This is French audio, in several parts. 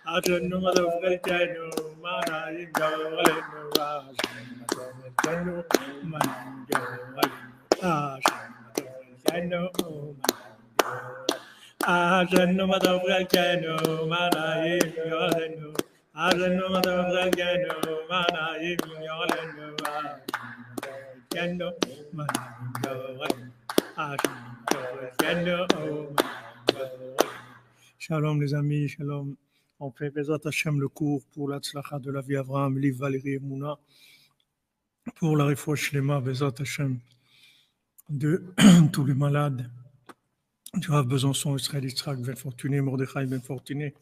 Ashenu madavgalchenu manayim galenu. Ashenu manayim galenu. Ashenu madavgalchenu manayim galenu. Ashenu madavgalchenu manayim galenu. Ashenu manayim galenu. Shalom les amis, shalom. On fait Bezat Hashem le cours pour la tzlacha de la vie Avraham, Liv, Valérie et Mouna, pour la refouach Shlema, Bezat Hashem, de tous les malades, du Rav Besançon, Israël Yitzhak, Ben Fortuné, Mordechai, Ben Fortuné,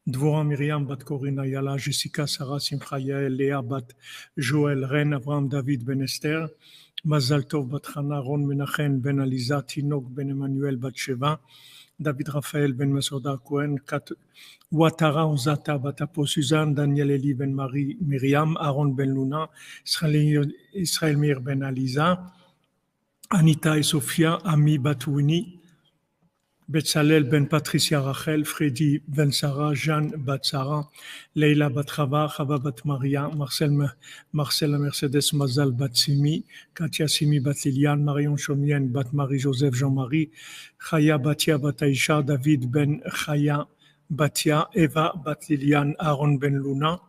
Dvorah, Myriam, Bat Corina, Yala, Jessica, Sarah, Simcha, Yael, Léa, Bat Joël, Ren, Avraham, David, Ben Esther, Mazal Tov, Bat Chana, Ron, Menachem, Ben Aliza, Tinok, Ben Emmanuel, Bat Sheva, David Raphaël Ben Masouda Cohen, Ouattara Ozata Batapo Suzanne, Daniel Eli Ben Marie Myriam, Aaron Ben Luna, Israël Mir Ben Aliza, Anita et Sophia, Ami Batouini, Betzalel Ben Patricia Rachel, Freddy Ben Sarah, Jeanne Bat Sarah, Leila Bat Chava, Chava Bat Maria, Marcel Mercedes Mazal Bat Simi, Katia Simi Bat Liliane, Marion Chomien Bat Marie-Joseph Jean-Marie, Chaya Batia Bat Aïcha, David Ben Chaya Batia, Eva Bat Liliane, Aaron Ben Luna,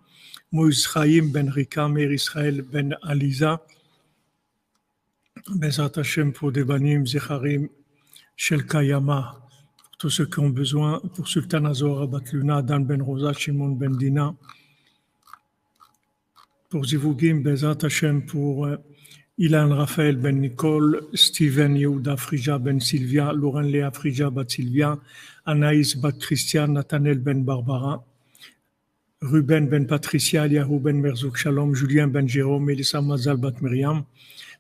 Moïse Chaim Ben Rika, Meir Israël Ben Aliza, Bezat Hashem pour Devanim, Zecharim, Shel Kayama, tous ceux qui ont besoin, pour Sultan Azor, Bat Luna, Dan Ben Rosa, Shimon Ben Dina, pour Zivugim, Bezat Hashem, pour Ilan Raphaël Ben Nicole, Steven Yehuda Frija Ben Sylvia, Lauren Léa Frija Bat Sylvia, Anaïs Bat Christian, Nathanaël Ben Barbara, Ruben Ben Patricia, Yahou Ben Merzouk Shalom, Julien Ben Jérôme, Elissa Mazal Bat Myriam,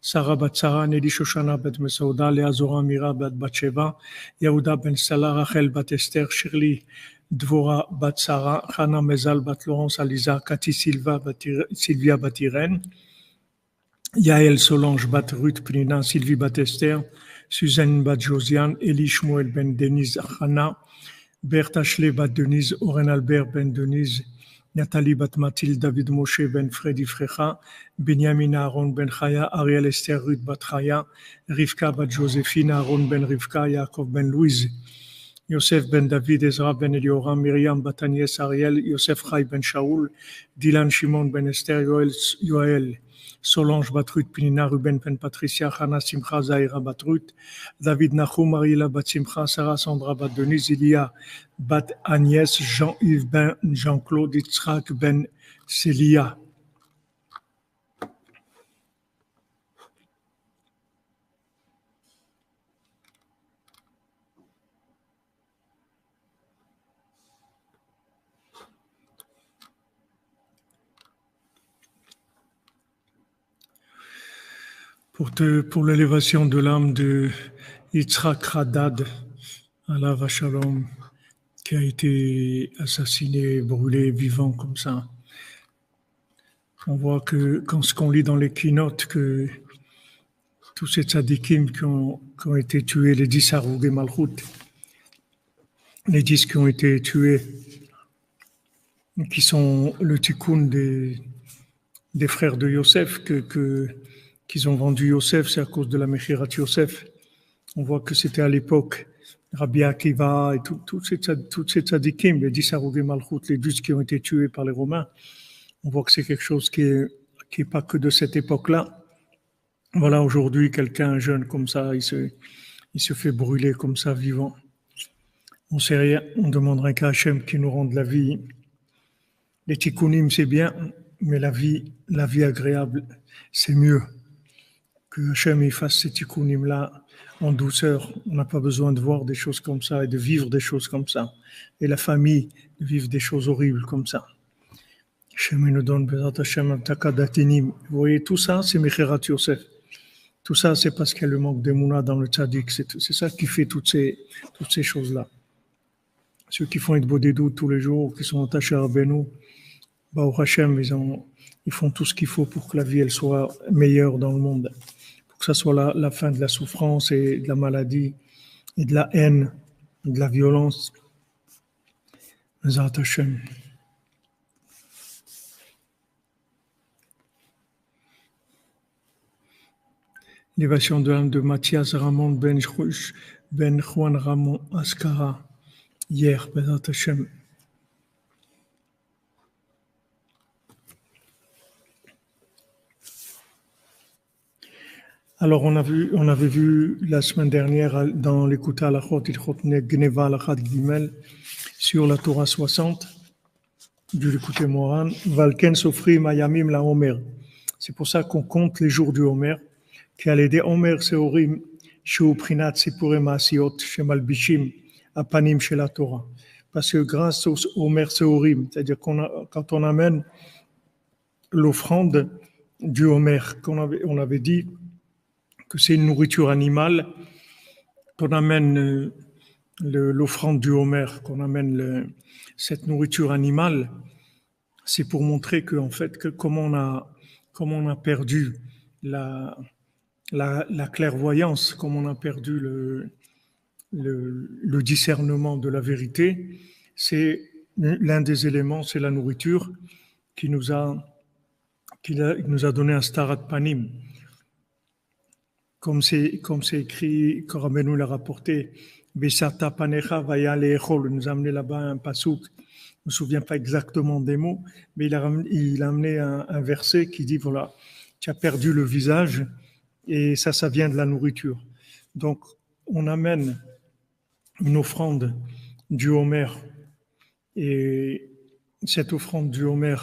Sarah Bat Sarah, Nelly Shoshana Bat Mesouda, Léa Zora Mira Bat Batsheva, Yehuda Ben Salah, Rachel Bat Esther, Shirley Dvorah Bat Sarah, Hana Mezal Bat Laurence Aliza, Cathy Sylvia Bat Irène, Yael Solange Bat Ruth Pnina, Sylvie Bat Esther, Suzanne Bat Josiane, Elie Shmuel Ben Denise Hana, Bertha Ashley Bat Denise, Oren Albert Ben Denise, Nathalie Bat Mathilde, David Moshe Ben Freddy Frecha, Benjamin Aaron Ben Chaya, Ariel Esther Ruth Bat Chaya, Rivka Bat Joséphine, Aaron Ben Rivka, Yaakov Ben Louise, Yosef Ben David, Ezra Ben Elioram, Myriam Bat Agnès Ariel, Yosef Chai Ben Shaoul, Dylan Shimon Ben Esther, Yoel Solange Bat Ruth Pinina, Ruben Ben Patricia, Hana Simcha Zahira Bat Ruth, David Nachum, Mariela Bat Simcha, Sarah Sandra Bat Denise, Ilia Bat Agnès, Jean-Yves Ben Jean-Claude, Yitzhak Ben Célia. Pour l'élévation de l'âme de Yitzhak Haddad, Alav Shalom, qui a été assassiné, brûlé, vivant comme ça. On voit que quand ce qu'on lit dans les keynotes, que tous ces tzadikim qui ont été tués, les 10 Harougé Malchut, les 10 qui ont été tués, qui sont le tikkun des frères de Yosef, qu'ils ont vendu Yosef, c'est à cause de la Mechirat Yosef. On voit que c'était à l'époque Rabbi Akiva et toutes ces tzadikim, les 10 Harougé Malchut, les 10 qui ont été tués par les Romains. On voit que c'est quelque chose qui est pas que de cette époque-là. Voilà, aujourd'hui, quelqu'un jeune comme ça, il se fait brûler comme ça, vivant. On sait rien, on demanderait qu'à Hachem qui nous rende la vie. Les tikkunim, c'est bien, mais la vie agréable, c'est mieux. Que Hachem il fasse ces tikkunim-là en douceur. On n'a pas besoin de voir des choses comme ça et de vivre des choses comme ça. Et la famille, de vivre des choses horribles comme ça. Hachem nous donne Bezat Hachem Takadatinim. Vous voyez, tout ça, c'est Mechirat Yosef. Tout ça, c'est parce qu'il y a le manque d'émouna dans le tzaddik. C'est ça qui fait toutes ces choses-là. Ceux qui font être bodédou tous les jours, qui sont attachés à Rabbeinu, au Hachem, ils font tout ce qu'il faut pour que la vie elle soit meilleure dans le monde. Pour que ça soit la fin de la souffrance et de la maladie, et de la haine, et de la violence. Bezat Hachem. l'élévation de l'âme de Mathias Ramon Ben Juan Ramon Ascara, hier, Bezat Hashem. Alors, on avait vu la semaine dernière dans l'écoute à la Chot, Gneva, la Chad Gimel, sur la Torah 60, du l'écouté Moran, Valken Sofri Mayamim la Homer. C'est pour ça qu'on compte les jours du Homer, qui a l'aider Homer Seorim, Shu Prinat Sipure Maasiot, Shemalbishim, Apanim chez la Torah. Parce que grâce au Homer Seorim, c'est-à-dire quand on amène l'offrande du Homer, on avait dit que c'est une nourriture animale, qu'on amène l'offrande du Homer, qu'on amène cette nourriture animale, c'est pour montrer que en fait, comment on a perdu la clairvoyance, comment on a perdu le discernement de la vérité. C'est l'un des éléments, c'est la nourriture qui nous a donné un starat panim. Comme c'est écrit, Korabenu l'a rapporté, Besata panecha vaya leechol, nous a amené là-bas un pasouk, je ne me souviens pas exactement des mots, mais il a amené un verset qui dit, voilà, tu as perdu le visage, et ça vient de la nourriture. Donc, on amène une offrande du Homer, et cette offrande du Homer,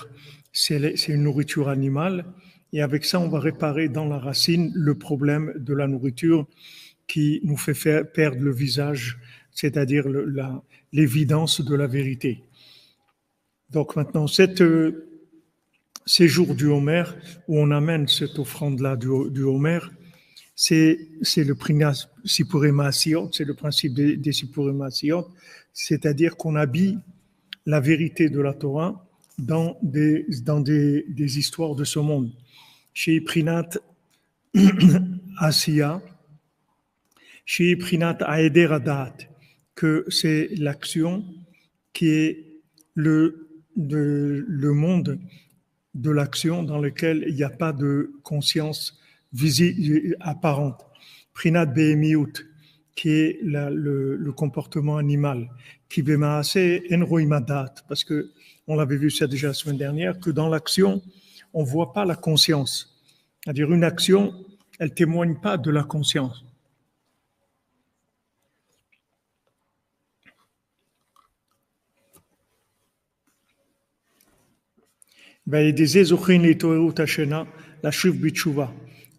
c'est une nourriture animale, et avec ça, on va réparer dans la racine le problème de la nourriture qui nous fait perdre le visage, c'est-à-dire l'évidence de la vérité. Donc maintenant, ces jours du Homer, où on amène cette offrande-là du Homer, c'est le Prinat Sipure Maasiot, c'est le principe des Sipure Maasiot, c'est-à-dire qu'on habille la vérité de la Torah dans des histoires de ce monde. Chez Prinat Asiya, chez Prinat Aeder Adat, que c'est l'action qui est le monde de l'action dans lequel il n'y a pas de conscience visible apparente. Prinat Behemiut, qui est le comportement animal, qui Bemaase Enroimadat, parce que on l'avait vu ça déjà la semaine dernière, que dans l'action, on ne voit pas la conscience. C'est-à-dire une action, elle ne témoigne pas de la conscience.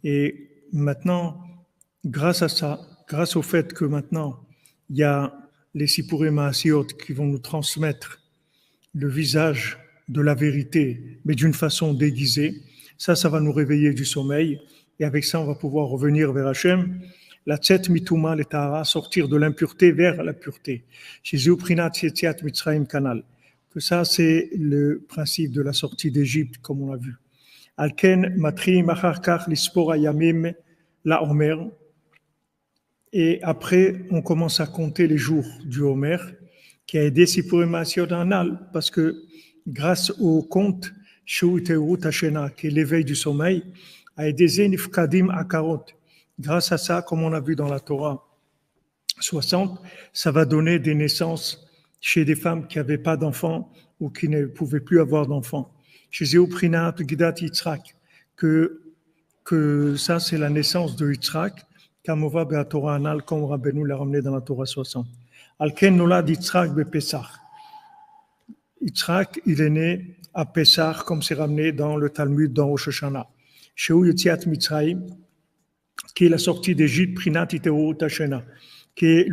Et maintenant, grâce à ça, grâce au fait que maintenant, il y a les Sipurei Maasiot qui vont nous transmettre le visage de la vérité, mais d'une façon déguisée, ça va nous réveiller du sommeil, et avec ça, on va pouvoir revenir vers Hachem, la tset mituma le tahara, sortir de l'impureté vers la pureté. Jésus prinat yetziat mitzrayim kanal. Que ça, c'est le principe de la sortie d'Égypte, comme on l'a vu. Alken matri machar kach lispor ayamim la Homer. Et après, on commence à compter les jours du Homer, qui a aidé Sipurei Maasiot Anal, parce que grâce au compte Shu Teurut Hashena, qui est l'éveil du sommeil, a aidé Zenifkadim Akarot. Grâce à ça, comme on a vu dans la Torah 60, ça va donner des naissances chez des femmes qui n'avaient pas d'enfants ou qui ne pouvaient plus avoir d'enfants. Chez Zéoprinat Gidat Yitzhak, que ça c'est la naissance de Yitzhak, Kamova Be'atorah Anal, comme Rabbeinu l'a ramené dans la Torah 60. Alken Nolad Yitzhak Be'Pesach. Yitzhak, il est né à Pessah, comme c'est ramené dans le Talmud, dans Rosh Hashanah. Sheu Yetziat Mitzrayim, qui est la sortie d'Égypte, Prinat Iteru Tashena, qui est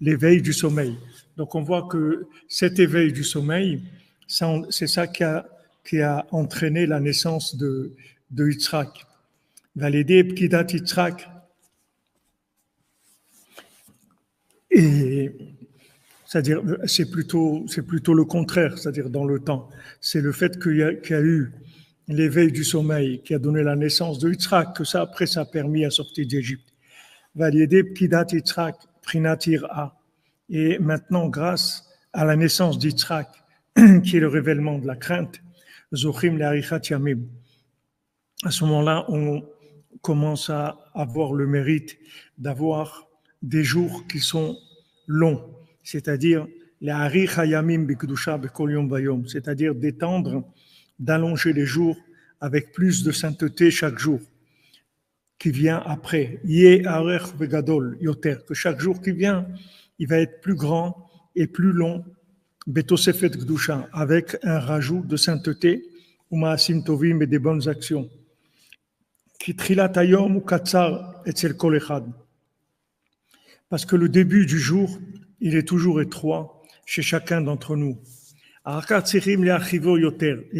l'éveil du sommeil. Donc on voit que cet éveil du sommeil, c'est ça qui a entraîné la naissance de Yitzhak. Validé Pkidat Yitzhak. Et c'est-à-dire, c'est plutôt le contraire, c'est-à-dire dans le temps. C'est le fait qu'il y a eu l'éveil du sommeil qui a donné la naissance de Yitzhak, que ça, après, ça a permis la sortie d'Égypte. Validé Pkidat Yitzhak, Prinat Ira. Et maintenant, grâce à la naissance d'Yitzhak, qui est le révèlement de la crainte, Zochim Le'arichat Yamim. À ce moment-là, on commence à avoir le mérite d'avoir des jours qui sont longs, c'est-à-dire les Hari Chayamim B'Kedusha B'Kol Yom Vayom, c'est-à-dire d'étendre, d'allonger les jours avec plus de sainteté chaque jour qui vient après. Yeh Arech Vegadol Yoter, que chaque jour qui vient, il va être plus grand et plus long, Betosefet Kedusha, avec un rajout de sainteté, ou Maasim Tovim et des bonnes actions. Ki Trilat Hayom ou Katsar Etzel Kol Echad. Parce que le début du jour, il est toujours étroit chez chacun d'entre nous. Et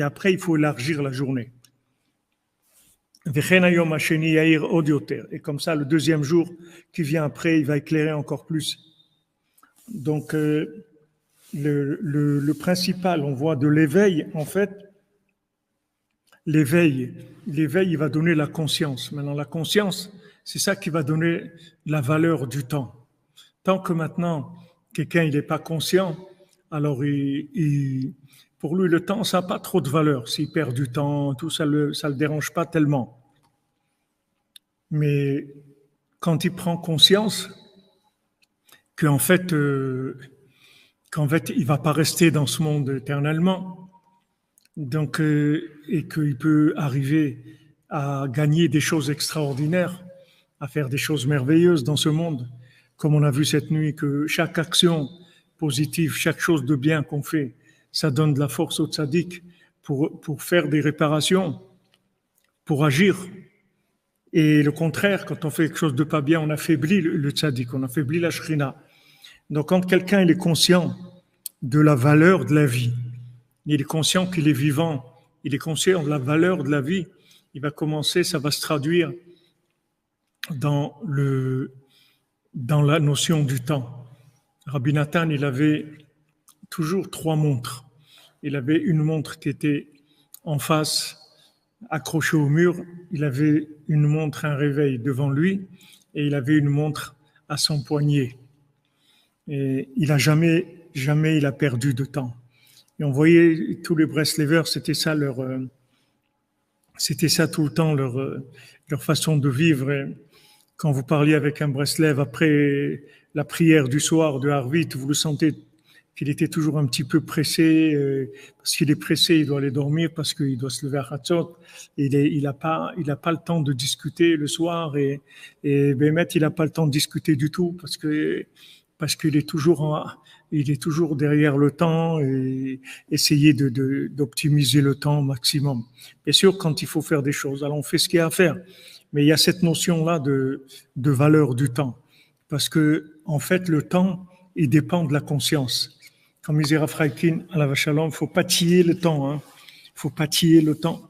après, il faut élargir la journée. Et comme ça, le deuxième jour qui vient après, il va éclairer encore plus. Donc, le principal, on voit de l'éveil, en fait, l'éveil, il va donner la conscience. Maintenant, la conscience, c'est ça qui va donner la valeur du temps. Tant que maintenant, quelqu'un il n'est pas conscient, alors pour lui, le temps, ça n'a pas trop de valeur. S'il perd du temps, tout ça le dérange pas tellement. Mais quand il prend conscience qu'en fait, il va pas rester dans ce monde éternellement, donc et qu'il peut arriver à gagner des choses extraordinaires, à faire des choses merveilleuses dans ce monde, comme on a vu cette nuit, que chaque action positive, chaque chose de bien qu'on fait, ça donne de la force au tzaddik pour faire des réparations, pour agir. Et le contraire, quand on fait quelque chose de pas bien, on affaiblit le tzaddik, on affaiblit la shrina. Donc quand quelqu'un il est conscient de la valeur de la vie, il est conscient qu'il est vivant, il est conscient de la valeur de la vie, il va commencer, ça va se traduire dans la notion du temps. Rabbi Nathan, il avait toujours 3 montres. Il avait une montre qui était en face, accrochée au mur. Il avait une montre, un réveil devant lui, et il avait une montre à son poignet. Et il a jamais il a perdu de temps. Et on voyait tous les Breslevers, c'était ça tout le temps leur façon de vivre. Et quand vous parliez avec un Breslev après la prière du soir de Harvit, vous le sentez qu'il était toujours un petit peu pressé, parce qu'il est pressé, il doit aller dormir, parce qu'il doit se lever à Hatzot. Il a pas le temps de discuter le soir, et Bémet, il n'a pas le temps de discuter du tout, parce qu'il est toujours derrière le temps et essayer d'optimiser le temps au maximum. Bien sûr, quand il faut faire des choses, alors on fait ce qu'il y a à faire. Mais il y a cette notion-là de valeur du temps. Parce que, en fait, le temps, il dépend de la conscience. Comme disait Rav Freikin à la Vachalom, il ne faut pas tiller le temps. Il ne faut pas tiller le temps.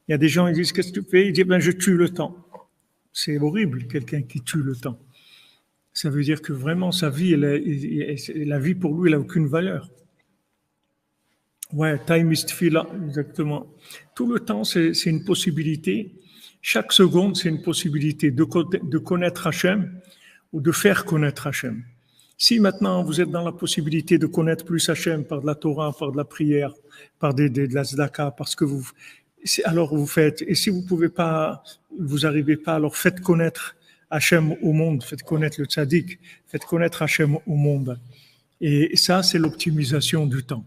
Il y a des gens qui disent, qu'est-ce que tu fais? Ils disent, je tue le temps. C'est horrible, quelqu'un qui tue le temps. Ça veut dire que vraiment, sa vie, la vie pour lui, elle n'a aucune valeur. Ouais, time is tefillah, exactement. Tout le temps, c'est une possibilité. Chaque seconde, c'est une possibilité de connaître Hachem ou de faire connaître Hachem. Si maintenant vous êtes dans la possibilité de connaître plus Hachem par de la Torah, par de la prière, par de la tzedaka, parce que alors vous faites. Et si vous pouvez pas, vous arrivez pas, alors faites connaître Hachem au monde, faites connaître le tzaddik, faites connaître Hachem au monde. Et ça, c'est l'optimisation du temps.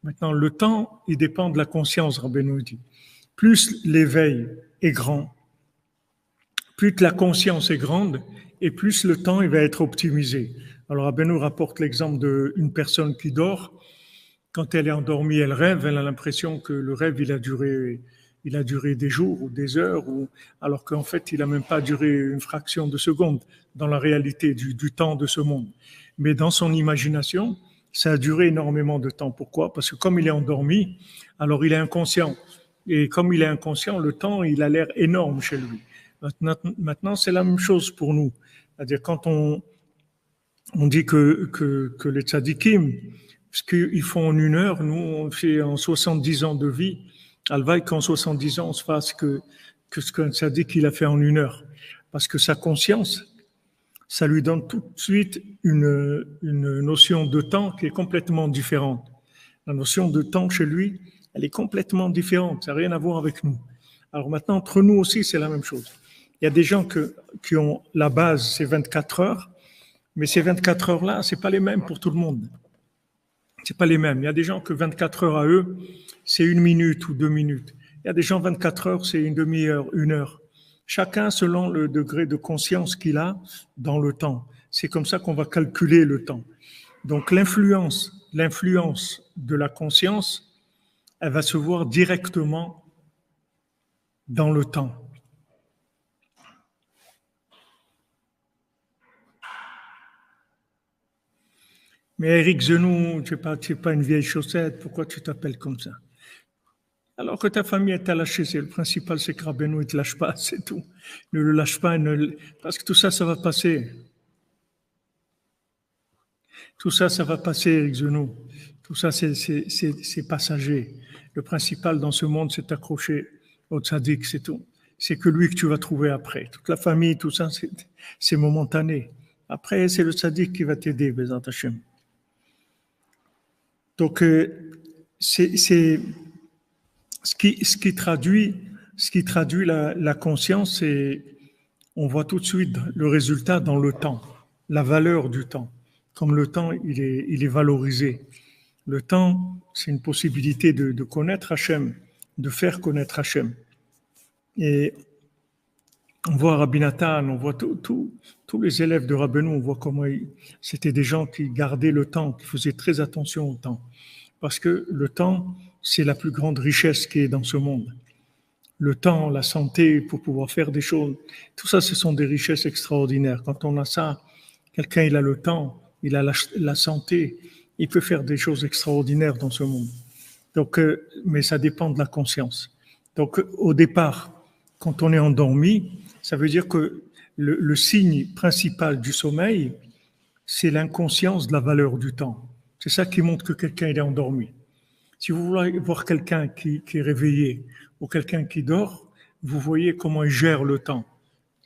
Maintenant, le temps, il dépend de la conscience, Rabbeinu dit. Plus l'éveil est grand, plus la conscience est grande, et plus le temps il va être optimisé. Alors, Rabbeinu rapporte l'exemple d'une personne qui dort. Quand elle est endormie, elle rêve, elle a l'impression que le rêve, il a duré des jours ou des heures, alors qu'en fait, il n'a même pas duré une fraction de seconde dans la réalité du temps de ce monde. Mais dans son imagination, ça a duré énormément de temps. Pourquoi? Parce que comme il est endormi, alors il est inconscient. Et comme il est inconscient, le temps, il a l'air énorme chez lui. Maintenant, c'est la même chose pour nous. C'est-à-dire, quand on dit que les tzadikim, ce qu'ils font en 1 heure, nous, on fait en 70 ans de vie. Alvaï qu'en 70 ans, on se fasse que ce qu'un tzaddik, il a fait en 1 heure. Parce que sa conscience, ça lui donne tout de suite une notion de temps qui est complètement différente. La notion de temps chez lui, elle est complètement différente. Ça n'a rien à voir avec nous. Alors maintenant, entre nous aussi, c'est la même chose. Il y a des gens qui ont la base, c'est 24 heures, mais ces 24 heures-là, c'est pas les mêmes pour tout le monde. C'est pas les mêmes. Il y a des gens que 24 heures à eux, c'est 1 minute ou 2 minutes. Il y a des gens 24 heures, c'est une demi-heure, 1 heure. Chacun selon le degré de conscience qu'il a dans le temps. C'est comme ça qu'on va calculer le temps. Donc l'influence de la conscience, elle va se voir directement dans le temps. Mais Eric Zenou, tu n'es pas une vieille chaussette, pourquoi tu t'appelles comme ça? Alors que ta famille t'a lâché, c'est le principal, c'est que Rabbeinu ne te lâche pas, c'est tout. Ne le lâche pas, parce que tout ça, ça va passer. Tout ça, ça va passer, Eric Zenou. Tout ça, c'est passager. Le principal dans ce monde, c'est t'accrocher au tzaddik, c'est tout. C'est que lui que tu vas trouver après. Toute la famille, tout ça, c'est momentané. Après, c'est le tzaddik qui va t'aider, Bézant Hachem. Donc, c'est ce qui traduit la conscience, c'est on voit tout de suite le résultat dans le temps, la valeur du temps. Comme le temps, il est valorisé. Le temps, c'est une possibilité de connaître Hachem, de faire connaître Hachem. Et on voit Rabbi Nathan, on voit tous les élèves de Rabbeinu, on voit comment c'était des gens qui gardaient le temps, qui faisaient très attention au temps. Parce que le temps, c'est la plus grande richesse qui est dans ce monde. Le temps, la santé pour pouvoir faire des choses, tout ça, ce sont des richesses extraordinaires. Quand on a ça, quelqu'un, il a le temps, il a la santé, il peut faire des choses extraordinaires dans ce monde. Donc, mais ça dépend de la conscience. Donc, au départ, quand on est endormi, ça veut dire que le signe principal du sommeil, c'est l'inconscience de la valeur du temps. C'est ça qui montre que quelqu'un est endormi. Si vous voulez voir quelqu'un qui est réveillé ou quelqu'un qui dort, vous voyez comment il gère le temps.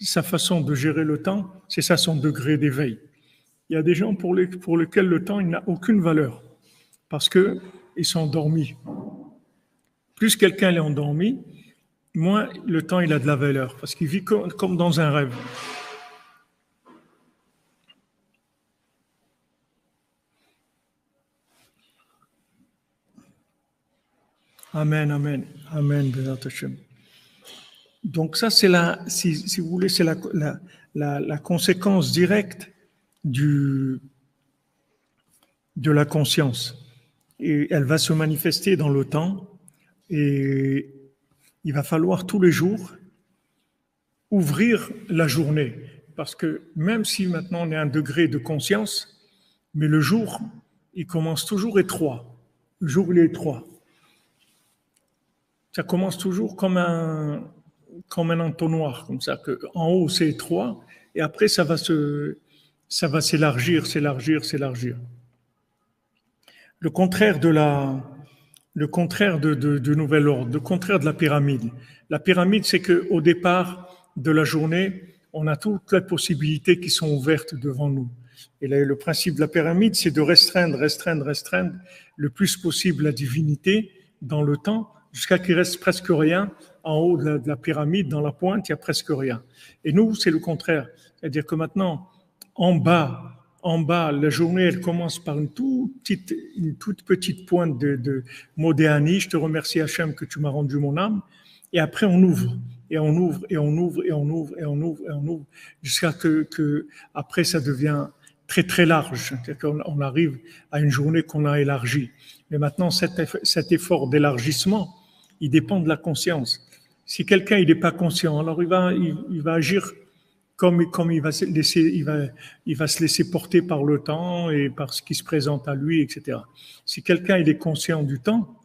Sa façon de gérer le temps, c'est ça son degré d'éveil. Il y a des gens pour lesquels le temps n'a aucune valeur parce qu'ils sont endormis. Plus quelqu'un est endormi, moins le temps il a de la valeur parce qu'il vit comme dans un rêve. Amen, amen, amen, Bézat Hachem. Donc ça, c'est si vous voulez, c'est la conséquence directe de la conscience. Et elle va se manifester dans le temps et il va falloir tous les jours ouvrir la journée. Parce que même si maintenant on est à un degré de conscience, mais le jour, il commence toujours étroit. Le jour, il est étroit. Ça commence toujours comme un entonnoir, comme ça, que en haut c'est étroit, et après ça va s'élargir, s'élargir, s'élargir. Le contraire de nouvel ordre, le contraire de la pyramide. La pyramide, c'est qu'au départ de la journée, on a toutes les possibilités qui sont ouvertes devant nous. Et là, le principe de la pyramide, c'est de restreindre le plus possible la divinité dans le temps, jusqu'à qu'il reste presque rien. En haut de la pyramide, dans la pointe, il y a presque rien. Et nous, c'est le contraire. C'est-à-dire que maintenant, en bas, la journée, elle commence par une toute petite pointe de Modéani. Je te remercie, Hachem, que tu m'as rendu mon âme. Et après, on ouvre. Et on ouvre, et on ouvre, et on ouvre, et on ouvre, et on ouvre, jusqu'à que après, ça devient très, très large. C'est-à-dire qu'on arrive à une journée qu'on a élargie. Mais maintenant, cet effort d'élargissement, il dépend de la conscience. Si quelqu'un il n'est pas conscient, alors il va agir comme il va se laisser porter par le temps et par ce qui se présente à lui, etc. Si quelqu'un il est conscient du temps,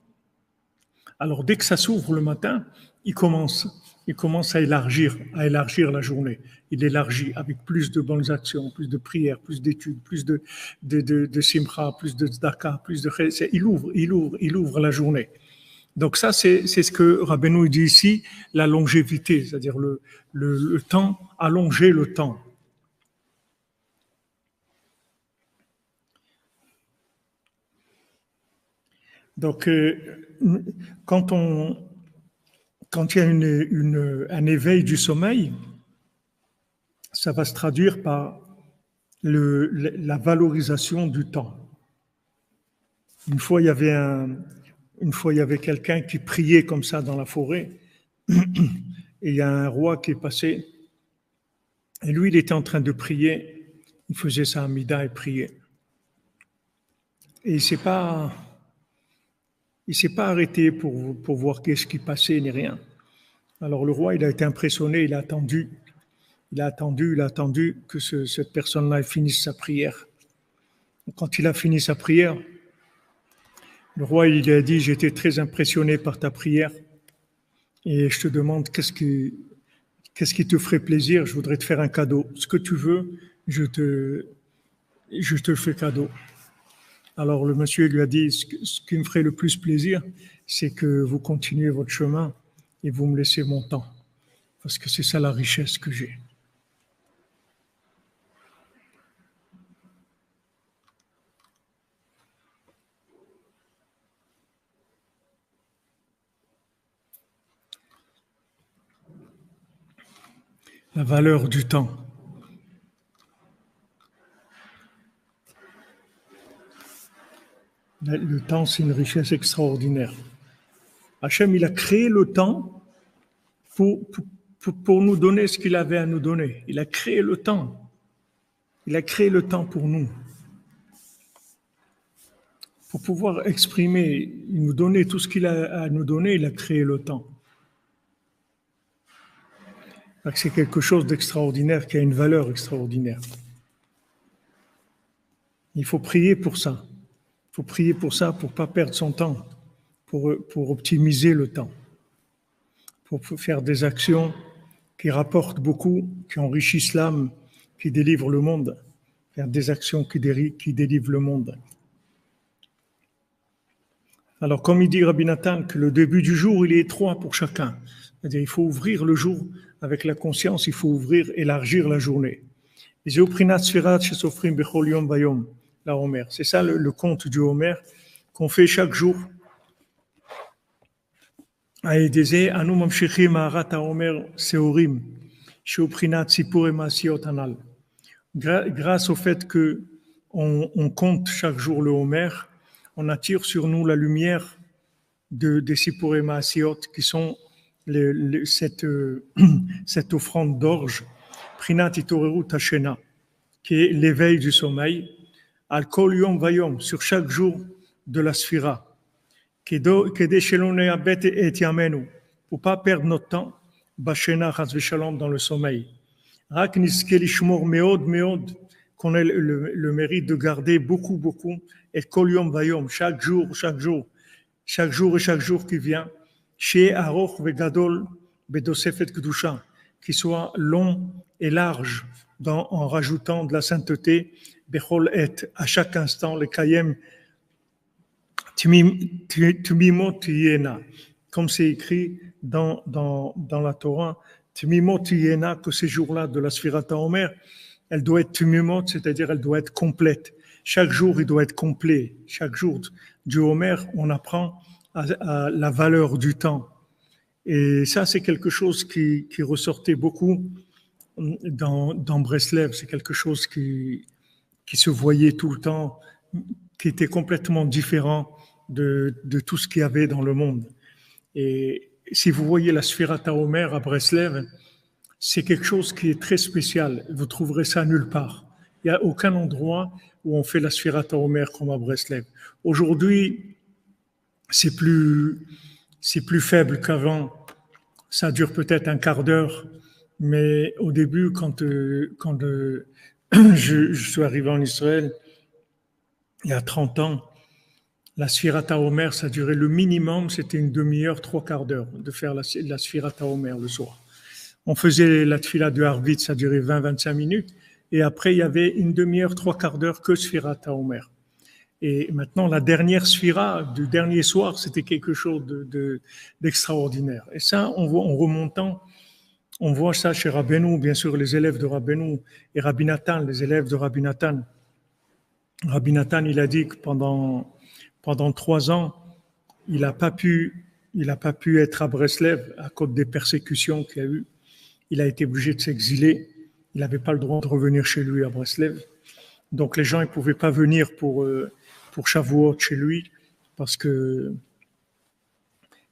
alors dès que ça s'ouvre le matin, il commence à élargir la journée. Il élargit avec plus de bonnes actions, plus de prières, plus d'études, plus de simcha, plus de tzedaka, plus de... Il ouvre la journée. Donc ça, c'est ce que Rabbeinu dit ici, la longévité, c'est-à-dire le temps, allonger le temps. Donc, quand il y a un éveil du sommeil, ça va se traduire par la valorisation du temps. Une fois, il y avait quelqu'un qui priait comme ça dans la forêt, et il y a un roi qui est passé, et lui, il était en train de prier, il faisait sa amida et priait. Et il s'est pas arrêté pour voir qu'est-ce qui passait ni rien. Alors le roi, il a été impressionné, il a attendu que cette personne-là finisse sa prière. Quand il a fini sa prière, le roi, il a dit, j'étais très impressionné par ta prière et je te demande qu'est-ce qui te ferait plaisir, je voudrais te faire un cadeau. Ce que tu veux, je te le fais cadeau. Alors le monsieur lui a dit, ce qui me ferait le plus plaisir, c'est que vous continuez votre chemin et vous me laissez mon temps, parce que c'est ça la richesse que j'ai. La valeur du temps. Le temps, c'est une richesse extraordinaire. Hachem, il a créé le temps pour nous donner ce qu'il avait à nous donner. Il a créé le temps. Il a créé le temps pour nous. Pour pouvoir exprimer, nous donner tout ce qu'il a à nous donner, il a créé le temps. C'est quelque chose d'extraordinaire, qui a une valeur extraordinaire. Il faut prier pour ça. Il faut prier pour ça, pour ne pas perdre son temps, pour optimiser le temps, pour faire des actions qui rapportent beaucoup, qui enrichissent l'âme, qui délivrent le monde. Faire des actions qui délivrent le monde. Alors, comme il dit Rabbi Nathan, que le début du jour, il est étroit pour chacun. C'est-à-dire, il faut ouvrir le jour avec la conscience, il faut élargir la journée. C'est ça le conte du Homer qu'on fait chaque jour. Grâce au fait que on compte chaque jour le Homer, on attire sur nous la lumière des Sipurei Maasiot, qui sont cette offrande d'orge, Prinat Itoreru Tashena, qui est l'éveil du sommeil, Al Kol Yom Vayom, sur chaque jour de la Sphira, Kedei Shelo Ne'abet et Yamenu, pour pas perdre notre temps, Bashena Chas V'Shalom, dans le sommeil. Rak Nizke Lishmor Meod Meod, qu'on ait le mérite de garder beaucoup, beaucoup, et Kol Yom Vayom, chaque jour qui vient, chez Aroch Vegadol Bedosefet Kedusha, qui soit long et large en rajoutant de la sainteté, Bechol et, à chaque instant, le Kayem Tumimot Yena, comme c'est écrit dans la Torah, Tumimot Yena, que ces jours-là de la Sphirata Omer, elle doit être Tumimot, c'est-à-dire elle doit être complète. Chaque jour, il doit être complet. Chaque jour du Homer, on apprend à la valeur du temps. Et ça, c'est quelque chose qui ressortait beaucoup dans Breslev. C'est quelque chose qui se voyait tout le temps, qui était complètement différent de tout ce qu'il y avait dans le monde. Et si vous voyez la Sphirata Omer à Breslev, c'est quelque chose qui est très spécial. Vous trouverez ça nulle part. Il n'y a aucun endroit où on fait la Sphirata Omer comme à Breslev. Aujourd'hui, c'est plus faible qu'avant. Ça dure peut-être un quart d'heure, mais au début, quand je suis arrivé en Israël, il y a 30 ans, la Sphirata Omer, ça durait le minimum, c'était une demi-heure, trois quarts d'heure de faire la Sphirata Omer le soir. On faisait la tfila de Harvit, ça durait 20-25 minutes, et après, il y avait une demi-heure, trois quarts d'heure que Sphirata Omer. Et maintenant, la dernière sphira du dernier soir, c'était quelque chose d'extraordinaire. Et ça, en remontant, on voit ça chez Rabbeinu, bien sûr, les élèves de Rabbeinu et Rabbi Nathan, les élèves de Rabbi Nathan. Rabbi Nathan, il a dit que pendant 3 ans, il n'a pas pu être à Breslev à cause des persécutions qu'il y a eu. Il a été obligé de s'exiler il n'avait pas le droit de revenir chez lui à Breslev. Donc les gens ne pouvaient pas venir pour Shavuot chez lui parce que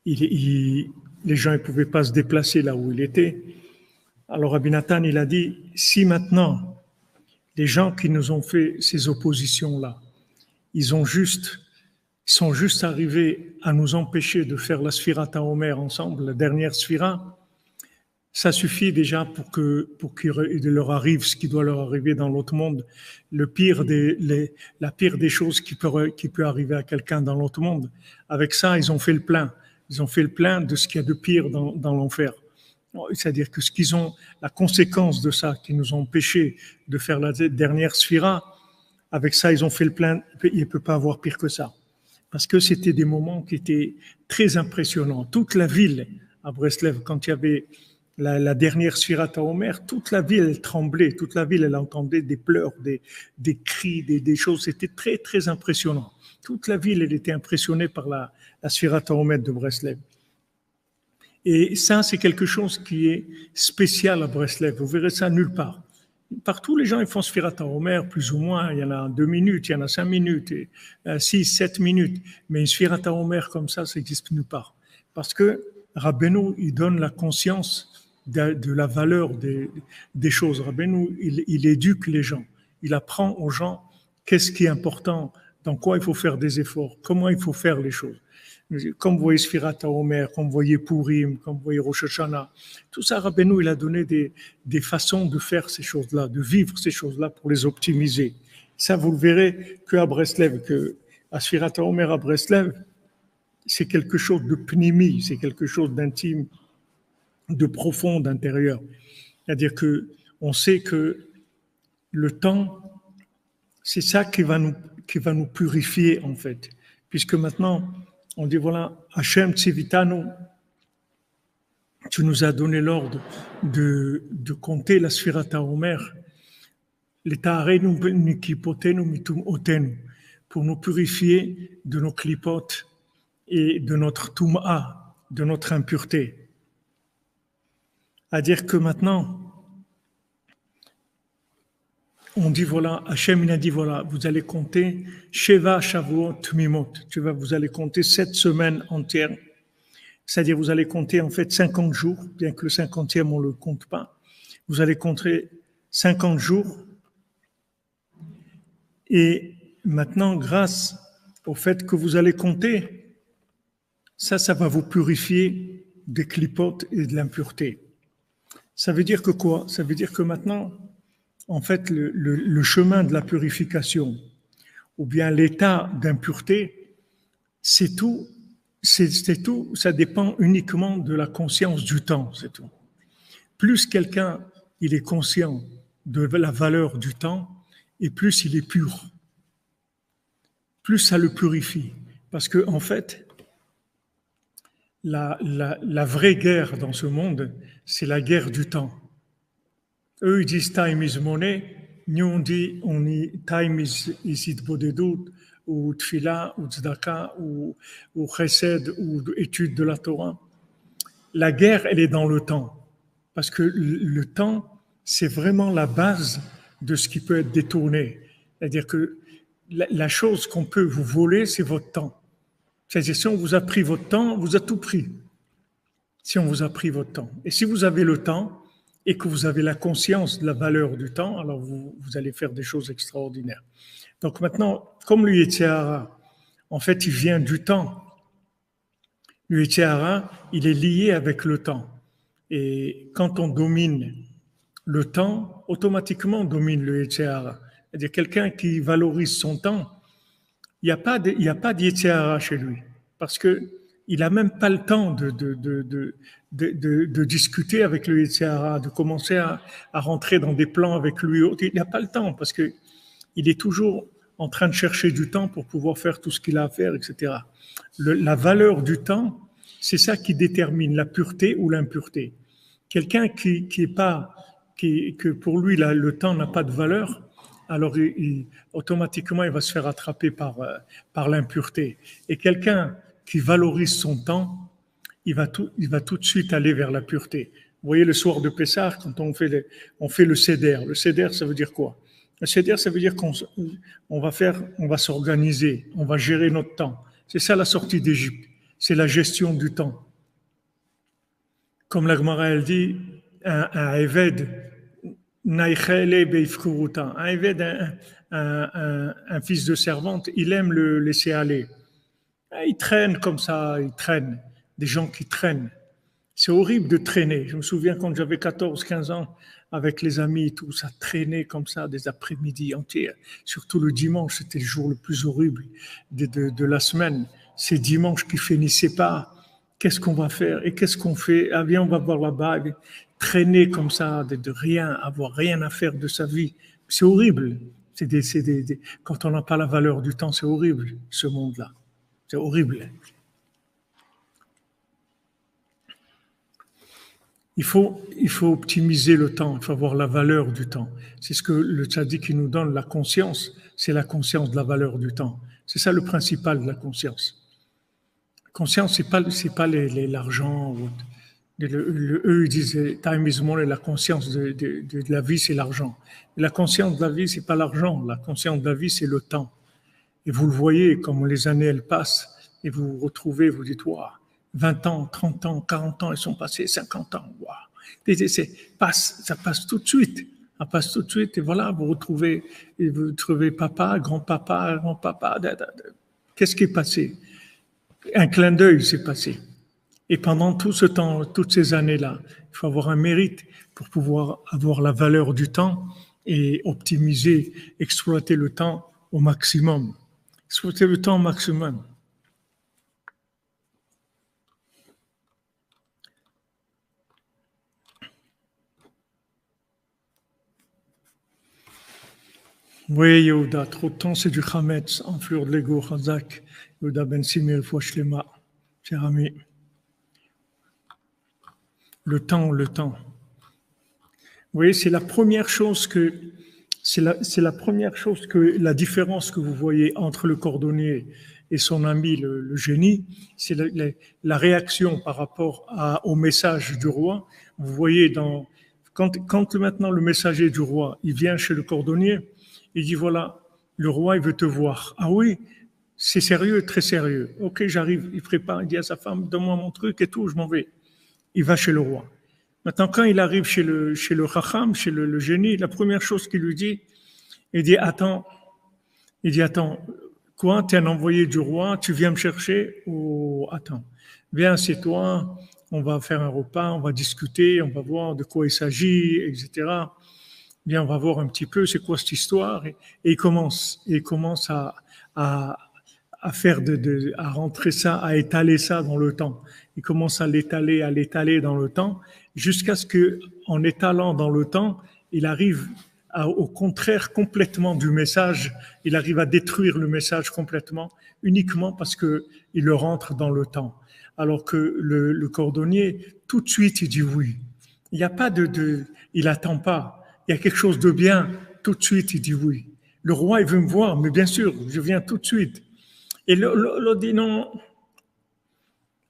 les gens ne pouvaient pas se déplacer là où il était. Alors Rabbi Nathan, il a dit, si maintenant les gens qui nous ont fait ces oppositions-là, ils sont juste arrivés à nous empêcher de faire la Sfirat HaOmer ensemble, la dernière Sfira, ça suffit déjà pour qu'il leur arrive ce qui doit leur arriver dans l'autre monde. La pire des choses qui peut arriver à quelqu'un dans l'autre monde. Avec ça, ils ont fait le plein. Ils ont fait le plein de ce qu'il y a de pire dans l'enfer. C'est-à-dire que la conséquence de ça, qui nous ont empêchés de faire la dernière Sfira, avec ça, ils ont fait le plein. Il ne peut pas avoir pire que ça. Parce que c'était des moments qui étaient très impressionnants. Toute la ville à Breslev, quand il y avait la dernière Sfirat HaOmer, toute la ville elle tremblait, toute la ville elle entendait des pleurs, des cris, des choses. C'était très très impressionnant. Toute la ville elle était impressionnée par la Sfirat HaOmer de Breslev. Et ça c'est quelque chose qui est spécial à Breslev. Vous verrez ça nulle part. Partout, les gens ils font Sfirat HaOmer, plus ou moins. Il y en a 2 minutes, il y en a 5 minutes, 6, 7 minutes. Mais une Sfirat HaOmer comme ça n'existe nulle part. Parce que Rabbeinu, il donne la conscience de la valeur des choses. Rabbeinu, il éduque les gens. Il apprend aux gens qu'est-ce qui est important, dans quoi il faut faire des efforts, comment il faut faire les choses. Comme vous voyez Sfirat HaOmer, comme vous voyez Purim, comme vous voyez Rosh Hashanah, tout ça, Rabbeinu, il a donné des façons de faire ces choses-là, de vivre ces choses-là pour les optimiser. Ça, vous le verrez qu'à Breslev, à Sfirat HaOmer à Breslev, c'est quelque chose de pnimi, c'est quelque chose d'intime, de profond, d'intérieur. C'est-à-dire que on sait que le temps, c'est ça qui va nous purifier, en fait. Puisque maintenant, on dit, voilà, Hachem Tzivitanu, tu nous as donné l'ordre de compter la Sfirat HaOmer, pour nous purifier de nos clipotes et de notre Toum'a, de notre impureté. À dire que maintenant, on dit voilà, Hachem il a dit voilà, vous allez compter Sheva Shavuot Tmimot, vous allez compter 7 semaines entières, c'est-à-dire vous allez compter en fait 50 jours, bien que le 50e on ne le compte pas, vous allez compter 50 jours et maintenant grâce au fait que vous allez compter, ça va vous purifier des clipotes et de l'impureté. Ça veut dire que quoi? Ça veut dire que maintenant, en fait, le chemin de la purification, ou bien l'état d'impureté, c'est tout, ça dépend uniquement de la conscience du temps, c'est tout. Plus quelqu'un, il est conscient de la valeur du temps, et plus il est pur. Plus ça le purifie. Parce que, en fait, la vraie guerre dans ce monde, c'est la guerre du temps. Eux, ils disent time is money. Nous, on dit time is itbodedut, ou tfila, ou tzedaka, ou chesed, ou étude de la Torah. La guerre, elle est dans le temps. Parce que le temps, c'est vraiment la base de ce qui peut être détourné. C'est-à-dire que la chose qu'on peut vous voler, c'est votre temps. C'est-à-dire, si on vous a pris votre temps, vous a tout pris. Si on vous a pris votre temps. Et si vous avez le temps et que vous avez la conscience de la valeur du temps, alors vous allez faire des choses extraordinaires. Donc maintenant, comme le Yetzer Hara, en fait, il vient du temps. Le Yetzer Hara, il est lié avec le temps. Et quand on domine le temps, automatiquement on domine le Yetzer Hara. C'est-à-dire quelqu'un qui valorise son temps, il n'y a pas de Yetzer Hara chez lui, parce qu'il n'a même pas le temps de discuter avec le Yetzer Hara, de commencer à rentrer dans des plans avec lui. Il n'a pas le temps, parce qu'il est toujours en train de chercher du temps pour pouvoir faire tout ce qu'il a à faire, etc. La valeur du temps, c'est ça qui détermine la pureté ou l'impureté. Quelqu'un que pour lui le temps n'a pas de valeur, alors automatiquement il va se faire attraper par l'impureté. Et quelqu'un qui valorise son temps, il va tout de suite aller vers la pureté. voyez, le soir de Pessah, quand on fait le Seder. Le Seder, ça veut dire quoi? Le Seder, ça veut dire on va s'organiser, on va gérer notre temps. C'est ça la sortie d'Égypte. C'est la gestion du temps. Comme la Gemara, elle dit, un Eved, Naïchele Beifkuruta. Un Eved, un fils de servante, il aime le laisser aller. Il traîne comme ça, il traîne. Des gens qui traînent. C'est horrible de traîner. Je me souviens quand j'avais 14, 15 ans, avec les amis, tout ça traînait comme ça des après-midi entiers. Surtout le dimanche, c'était le jour le plus horrible de la semaine. Ces dimanches qui finissaient pas. Qu'est-ce qu'on va faire? Et qu'est-ce qu'on fait? Ah bien, on va voir là-bas. Traîner comme ça, de rien, avoir rien à faire de sa vie. C'est horrible. Quand on n'a pas la valeur du temps, c'est horrible, ce monde-là. C'est horrible. Il faut optimiser le temps, il faut avoir la valeur du temps. C'est ce que le tzaddik nous donne, la conscience, c'est la conscience de la valeur du temps. C'est ça le principal de la conscience. La conscience, c'est pas l'argent. Eux, ils disent time is money, la conscience de la vie, c'est l'argent. Et la conscience de la vie, c'est pas l'argent. La conscience de la vie, c'est le temps. Et vous le voyez, comme les années, elles passent, et vous vous retrouvez, vous dites, waouh, 20 ans, 30 ans, 40 ans, ils sont passés, 50 ans, waouh. Ça passe tout de suite. Ça passe tout de suite, et voilà, vous retrouvez papa, grand-papa. Qu'est-ce qui est passé? Un clin d'œil s'est passé. Et pendant tout ce temps, toutes ces années-là, il faut avoir un mérite pour pouvoir avoir la valeur du temps et optimiser, exploiter le temps au maximum. Exploiter le temps au maximum. Oui, Yehuda, trop de temps, c'est du Hametz, en fleur de l'ego, Chazak, Yehuda Ben Simir, Fouachlema, cher ami. Le temps. Oui, c'est la première chose la différence que vous voyez entre le cordonnier et son ami, le génie, c'est la réaction par rapport au message du roi. Vous voyez, quand maintenant le messager du roi, il vient chez le cordonnier, il dit voilà, le roi, il veut te voir. Ah oui, c'est sérieux, très sérieux. Ok, j'arrive, il prépare, il dit à sa femme, donne-moi mon truc et tout, je m'en vais. Il va chez le roi. Maintenant, quand il arrive chez le Chacham, chez le génie, la première chose qu'il lui dit, il dit attends, quoi, tu es un envoyé du roi, tu viens me chercher ou attends, viens, assieds-toi, on va faire un repas, on va discuter, on va voir de quoi il s'agit, etc. Bien, on va voir un petit peu c'est quoi cette histoire. Et il commence à faire à rentrer ça, à étaler ça dans le temps. Il commence à l'étaler dans le temps, jusqu'à ce que, en étalant dans le temps, il arrive au contraire complètement du message. Il arrive à détruire le message complètement, uniquement parce que il le rentre dans le temps. Alors que le cordonnier, tout de suite, il dit oui. Il n'y a pas il attend pas. Il y a quelque chose de bien, tout de suite, il dit oui. Le roi, il veut me voir, mais bien sûr, je viens tout de suite. Et l'autre dit non,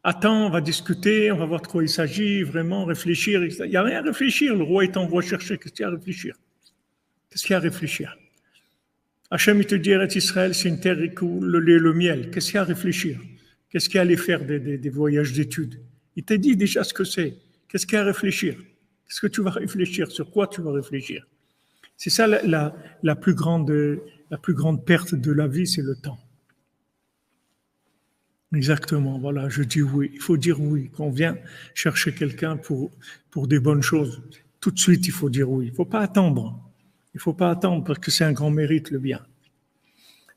attends, on va discuter, on va voir de quoi il s'agit, vraiment réfléchir. Il n'y a rien à réfléchir, le roi, il t'envoie chercher, qu'est-ce qu'il y a à réfléchir? Qu'est-ce qu'il y a à réfléchir? Hachem, il te dit, Eretz Israël, c'est une terre qui coule le lait et le miel. Qu'est-ce qu'il y a à réfléchir? Qu'est-ce qu'il y a à aller faire des voyages d'études? Il t'a dit déjà ce que c'est. Qu'est-ce qu'il y a à réfléchir? Qu'est-ce que tu vas réfléchir? Sur quoi tu vas réfléchir? C'est ça la plus grande perte de la vie, c'est le temps. Exactement, voilà, je dis oui. Il faut dire oui. Quand on vient chercher quelqu'un pour des bonnes choses, tout de suite, il faut dire oui. Il ne faut pas attendre. Il ne faut pas attendre parce que c'est un grand mérite, le bien.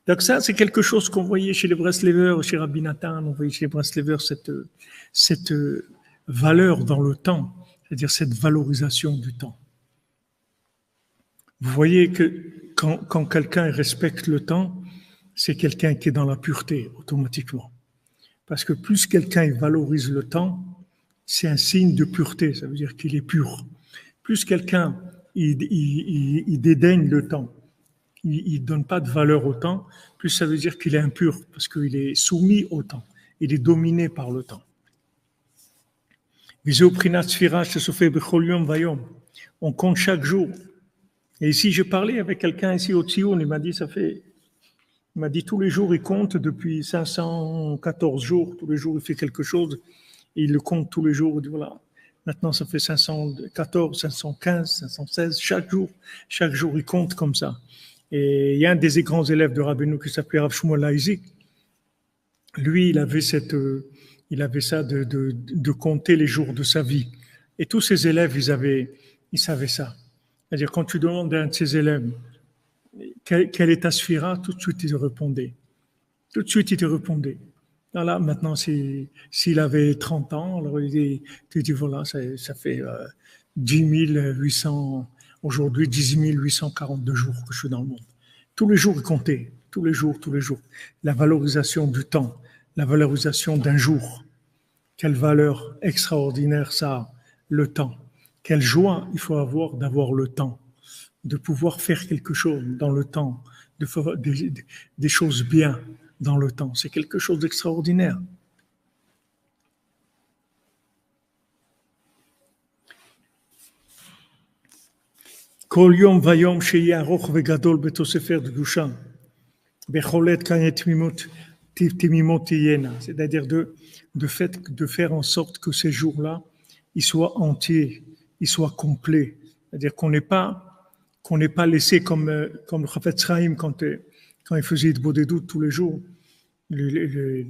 Donc ça, c'est quelque chose qu'on voyait chez les Breslevers, chez Rabbi Nathan, on voyait chez les Breslevers cette valeur dans le temps, c'est-à-dire cette valorisation du temps. Vous voyez que quand quelqu'un respecte le temps, c'est quelqu'un qui est dans la pureté automatiquement. Parce que plus quelqu'un valorise le temps, c'est un signe de pureté, ça veut dire qu'il est pur. Plus quelqu'un il dédaigne le temps, il ne donne pas de valeur au temps, plus ça veut dire qu'il est impur, parce qu'il est soumis au temps, il est dominé par le temps. Viseu prinat sfira shesofeh bechol yom vayom. On compte chaque jour. Et ici, j'ai parlé avec quelqu'un ici au Tsioun, il m'a dit tous les jours, il compte depuis 514 jours, tous les jours il fait quelque chose, et il le compte tous les jours, il dit voilà, maintenant ça fait 514, 515, 516, chaque jour il compte comme ça. Et il y a un des grands élèves de Rabbeinu qui s'appelait Rav Shmuel Isaac, lui il avait ça de compter les jours de sa vie. Et tous ses élèves, ils savaient ça. C'est-à-dire quand tu demandes à un de ses élèves, quelle est ta sphira, tout de suite il te répondait. Tout de suite il te répondait. Là, maintenant, s'il avait 30 ans, alors tu dis voilà, ça fait 10 800, aujourd'hui 10 842 jours que je suis dans le monde. Tous les jours, il comptait, tous les jours. La valorisation du temps, la valorisation d'un jour. Quelle valeur extraordinaire ça a, le temps. Quelle joie il faut avoir d'avoir le temps, de pouvoir faire quelque chose dans le temps, de faire des choses bien dans le temps. C'est quelque chose d'extraordinaire. Kol yom vayom sheyeh aroch vegadol betosefer kedusha, becholet kanet timimot tiyena. C'est-à-dire de faire en sorte que ces jours-là, ils soient entiers, ils soient complets. C'est-à-dire qu'on n'est pas laissé comme le Chafetz Chaim quand il faisait de Bodédout tous les jours. Le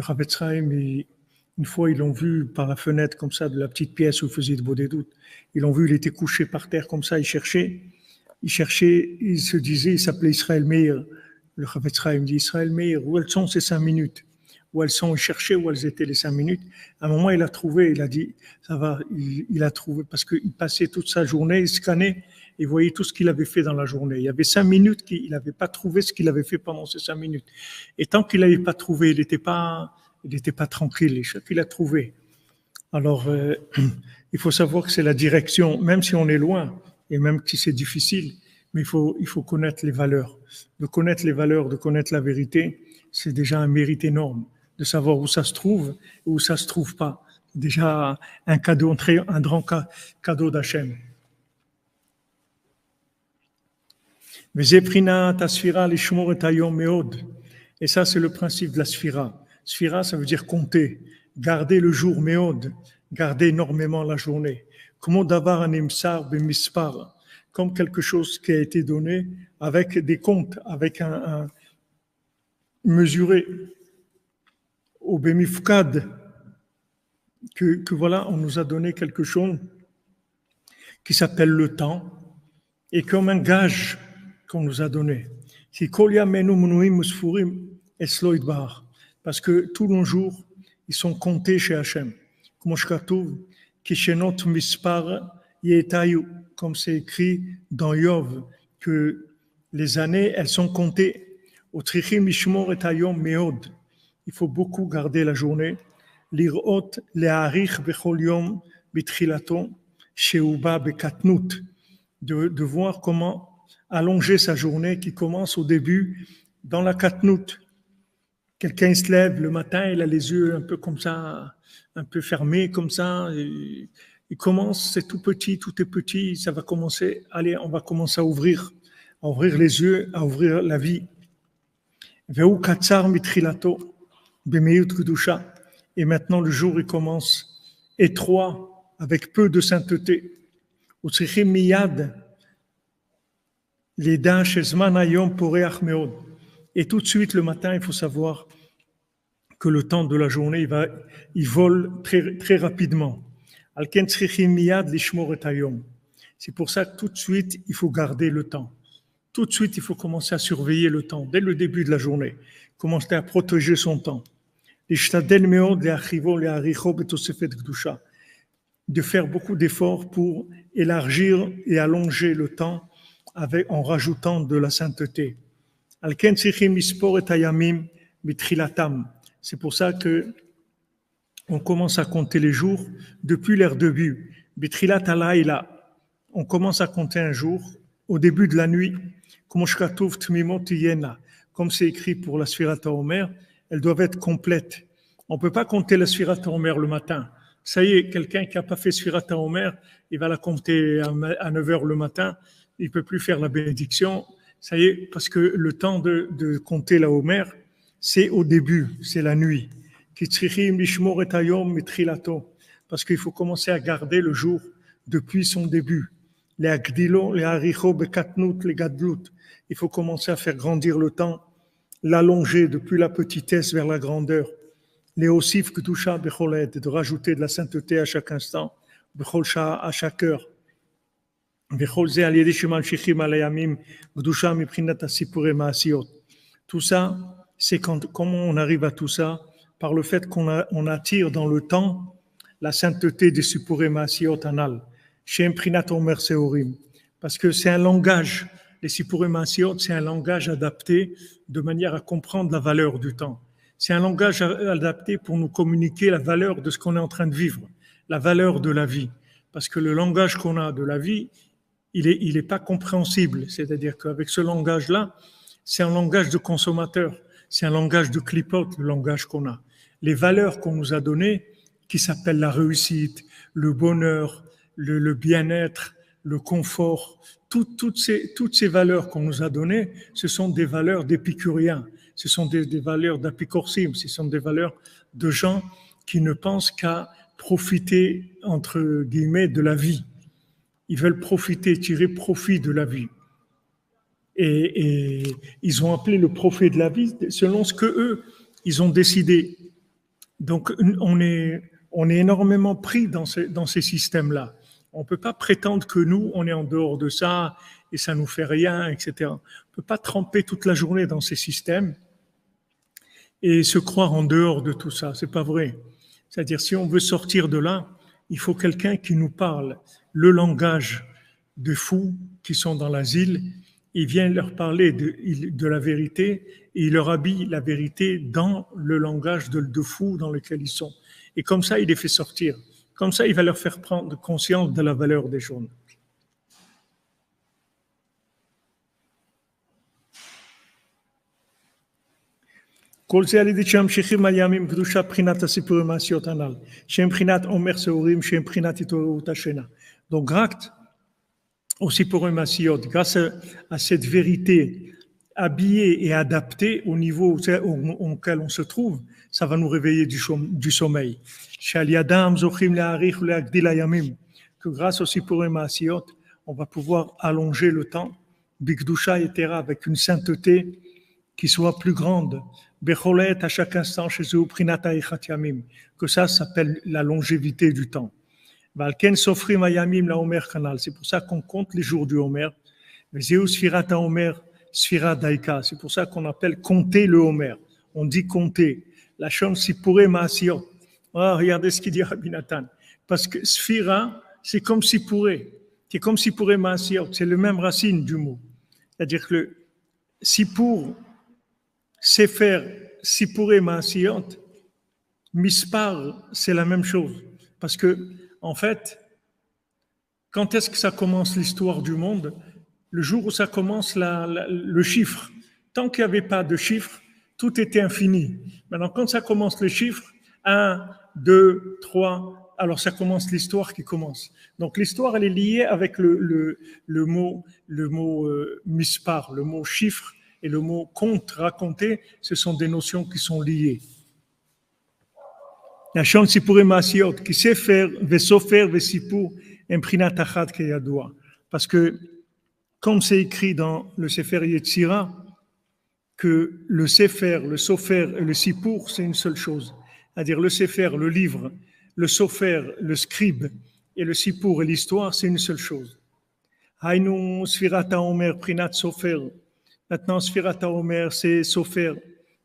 Chafetz Chaim, une fois, ils l'ont vu par la fenêtre comme ça de la petite pièce où il faisait de Bodédout. Ils l'ont vu, il était couché par terre comme ça, il cherchait, il se disait, il s'appelait Israël Meir. Le Chafetz Chaim dit Israël Meir, où elles sont ces 5 minutes? Où elles sont, il cherchait où elles étaient les 5 minutes. À un moment, il a trouvé, il a dit, ça va, il a trouvé, parce qu'il passait toute sa journée, il scannait, et voyait tout ce qu'il avait fait dans la journée. Il y avait 5 minutes qu'il n'avait pas trouvé ce qu'il avait fait pendant ces 5 minutes. Et tant qu'il n'avait pas trouvé, il n'était pas tranquille. Et chaque qu'il a trouvé. Alors, il faut savoir que c'est la direction, même si on est loin, et même si c'est difficile, mais il faut connaître les valeurs. De connaître les valeurs, de connaître la vérité, c'est déjà un mérite énorme. De savoir où ça se trouve et où ça se trouve pas. C'est déjà un cadeau, un grand cadeau d'Hachem. Et ça, c'est le principe de la sphira. Sphira, ça veut dire compter, garder le jour méod, garder énormément la journée. Comment d'avoir un imsar bemispar, comme quelque chose qui a été donné avec des comptes, avec un mesuré au bemifkad, que voilà, on nous a donné quelque chose qui s'appelle le temps, et comme un gage qu'on nous a donné. Parce que tous nos jours, ils sont comptés chez Hachem. Comme c'est écrit dans Yov, que les années, elles sont comptées. Il faut beaucoup garder la journée. Lirot le'arich bechol yom bitrilato sheuba bekatnut. De voir comment allonger sa journée qui commence au début dans la katnout. Quelqu'un se lève le matin, il a les yeux un peu comme ça, un peu fermés comme ça. Il commence, c'est tout petit, tout est petit, ça va commencer. Allez, on va commencer à ouvrir les yeux, à ouvrir la vie. Veu katsar mitrilato b'meut kedusha. Et maintenant le jour il commence étroit, avec peu de sainteté. Utzrichim miyad l'eda shezman hayom poreach meod. Et tout de suite le matin, il faut savoir que le temps de la journée, il vole très, très rapidement. Alken tzrichim miyad lishmor et hayom. C'est pour ça que tout de suite, il faut garder le temps. Tout de suite, il faut commencer à surveiller le temps, dès le début de la journée. Commencer à protéger son temps. Lishtadel meod le'achivo le'aricho betosefet kedusha. De faire beaucoup d'efforts pour élargir et allonger le temps en rajoutant de la sainteté. C'est pour ça que on commence à compter les jours depuis leur début. On commence à compter un jour au début de la nuit. Comme c'est écrit pour la Sfirat HaOmer, elles doivent être complètes. On ne peut pas compter la Sfirat HaOmer le matin. Ça y est, quelqu'un qui n'a pas fait Sfirat HaOmer, il va la compter à 9 heures le matin, il ne peut plus faire la bénédiction. Ça y est, parce que le temps de compter la Homer, c'est au début, c'est la nuit. Parce qu'il faut commencer à garder le jour depuis son début. Les agdilo, les haricho, bekatnout, les gadlout. Il faut commencer à faire grandir le temps, l'allonger depuis la petitesse vers la grandeur. Les osif kedusha becholet, de rajouter de la sainteté à chaque instant, bechol sha à chaque heure. Bechol ze al yedi shemanchichim alayamim kedusha miprinat asipure maasiot. Tout ça, c'est comment on arrive à tout ça, par le fait qu'on attire dans le temps la sainteté des Sipuré Maasiot Anal, chez Imprinat Omer Seorim, parce que c'est un langage, les Sipuré Maasiot, c'est un langage adapté de manière à comprendre la valeur du temps. C'est un langage adapté pour nous communiquer la valeur de ce qu'on est en train de vivre, la valeur de la vie, parce que le langage qu'on a de la vie, il est pas compréhensible, c'est-à-dire qu'avec ce langage-là, c'est un langage de consommateur, c'est un langage de clipote, le langage qu'on a. Les valeurs qu'on nous a données, qui s'appellent la réussite, le bonheur, le bien-être, le confort, toutes ces valeurs qu'on nous a données, ce sont des valeurs d'épicuriens, ce sont des valeurs d'apicorsim, ce sont des valeurs de gens qui ne pensent qu'à profiter, entre guillemets, de la vie. Ils veulent profiter, tirer profit de la vie. Et ils ont appelé le profit de la vie selon ce que eux ils ont décidé. Donc on est énormément pris dans ces systèmes-là. On ne peut pas prétendre que nous on est en dehors de ça et ça nous fait rien, etc. On ne peut pas tremper toute la journée dans ces systèmes et se croire en dehors de tout ça. C'est pas vrai. C'est-à-dire si on veut sortir de là, il faut quelqu'un qui nous parle le langage de fous qui sont dans l'asile. Il vient leur parler de la vérité et il leur habille la vérité dans le langage de fou dans lequel ils sont. Et comme ça, il les fait sortir. Comme ça, il va leur faire prendre conscience de la valeur des choses. כל זה על ידי שהמשיכים הימים קדושה בחינת הסיפורים מעשיות הנ"ל, שהם בחינת עומר שעורים, שהם בחינת התעוררות השינה. Donc, grâce au Sipurim Maasiot, grâce à cette vérité habillée et adaptée au niveau auquel on se trouve, ça va nous réveiller du sommeil. Que grâce au Sipurim Maasiot, on va pouvoir allonger le temps, Bikdusha et Tera, avec une sainteté qui soit plus grande, Becholet à chaque instant chez eux, Prinata Echat Yamim, que ça s'appelle la longévité du temps. Valken Sofrim Ayamim la Omer Kanal, c'est pour ça qu'on compte les jours du Homer. Vezeu Sfirat Homer, Sfirat Daika, c'est pour ça qu'on appelle compter le Homer. On dit compter. La chance Sipuré Maasiot. Ah, regardez ce qu'il dit Rabbi Nathan. Parce que Sfira, c'est comme Sipuré. C'est comme Sipuré Maasiot. C'est le même racine du mot. C'est-à-dire que le Sipur, Sefer, Sipuré Maasiot, Mispar, c'est la même chose. Parce que, en fait, quand est-ce que ça commence l'histoire du monde? Le jour où ça commence le chiffre. Tant qu'il n'y avait pas de chiffre, tout était infini. Maintenant, quand ça commence le chiffre, 1, 2, 3, alors ça commence l'histoire qui commence. Donc l'histoire, elle est liée avec le mot mispar, le mot chiffre et le mot compte, raconter, ce sont des notions qui sont liées. La chance Sipurim Maasiot, qui sait faire Vesofer Vesipur Imprinat Achat Keyadua. Parce que, comme c'est écrit dans le Sefer Yetzira, que le Sefer, le Sofer et le Sipur, c'est une seule chose. C'est-à-dire le Sefer, le livre, le Sofer, le scribe, et le Sipur et l'histoire, c'est une seule chose. Hainu Sfirat HaOmer Prinat Sofer. Maintenant, Sfirat HaOmer, c'est Sofer.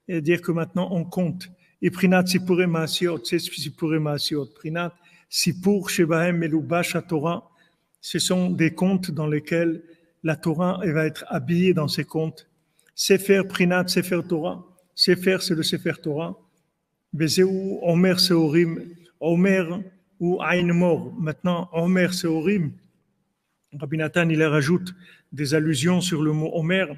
C'est-à-dire que maintenant, on compte. Et Prinat Sipuré Maasiot, c'est Sipuré Maasiot. Prinat Sipur Shebahem Melubash HaTorah, ce sont des contes dans lesquels la Torah elle va être habillée dans ces contes. Sefer Prinat Sefer Torah. Sefer, c'est le Sefer Torah. Bezeu Omer Seorim. Omer ou Ain Mor. Maintenant, Omer Seorim. Rabbi Nathan, il rajoute des allusions sur le mot Omer,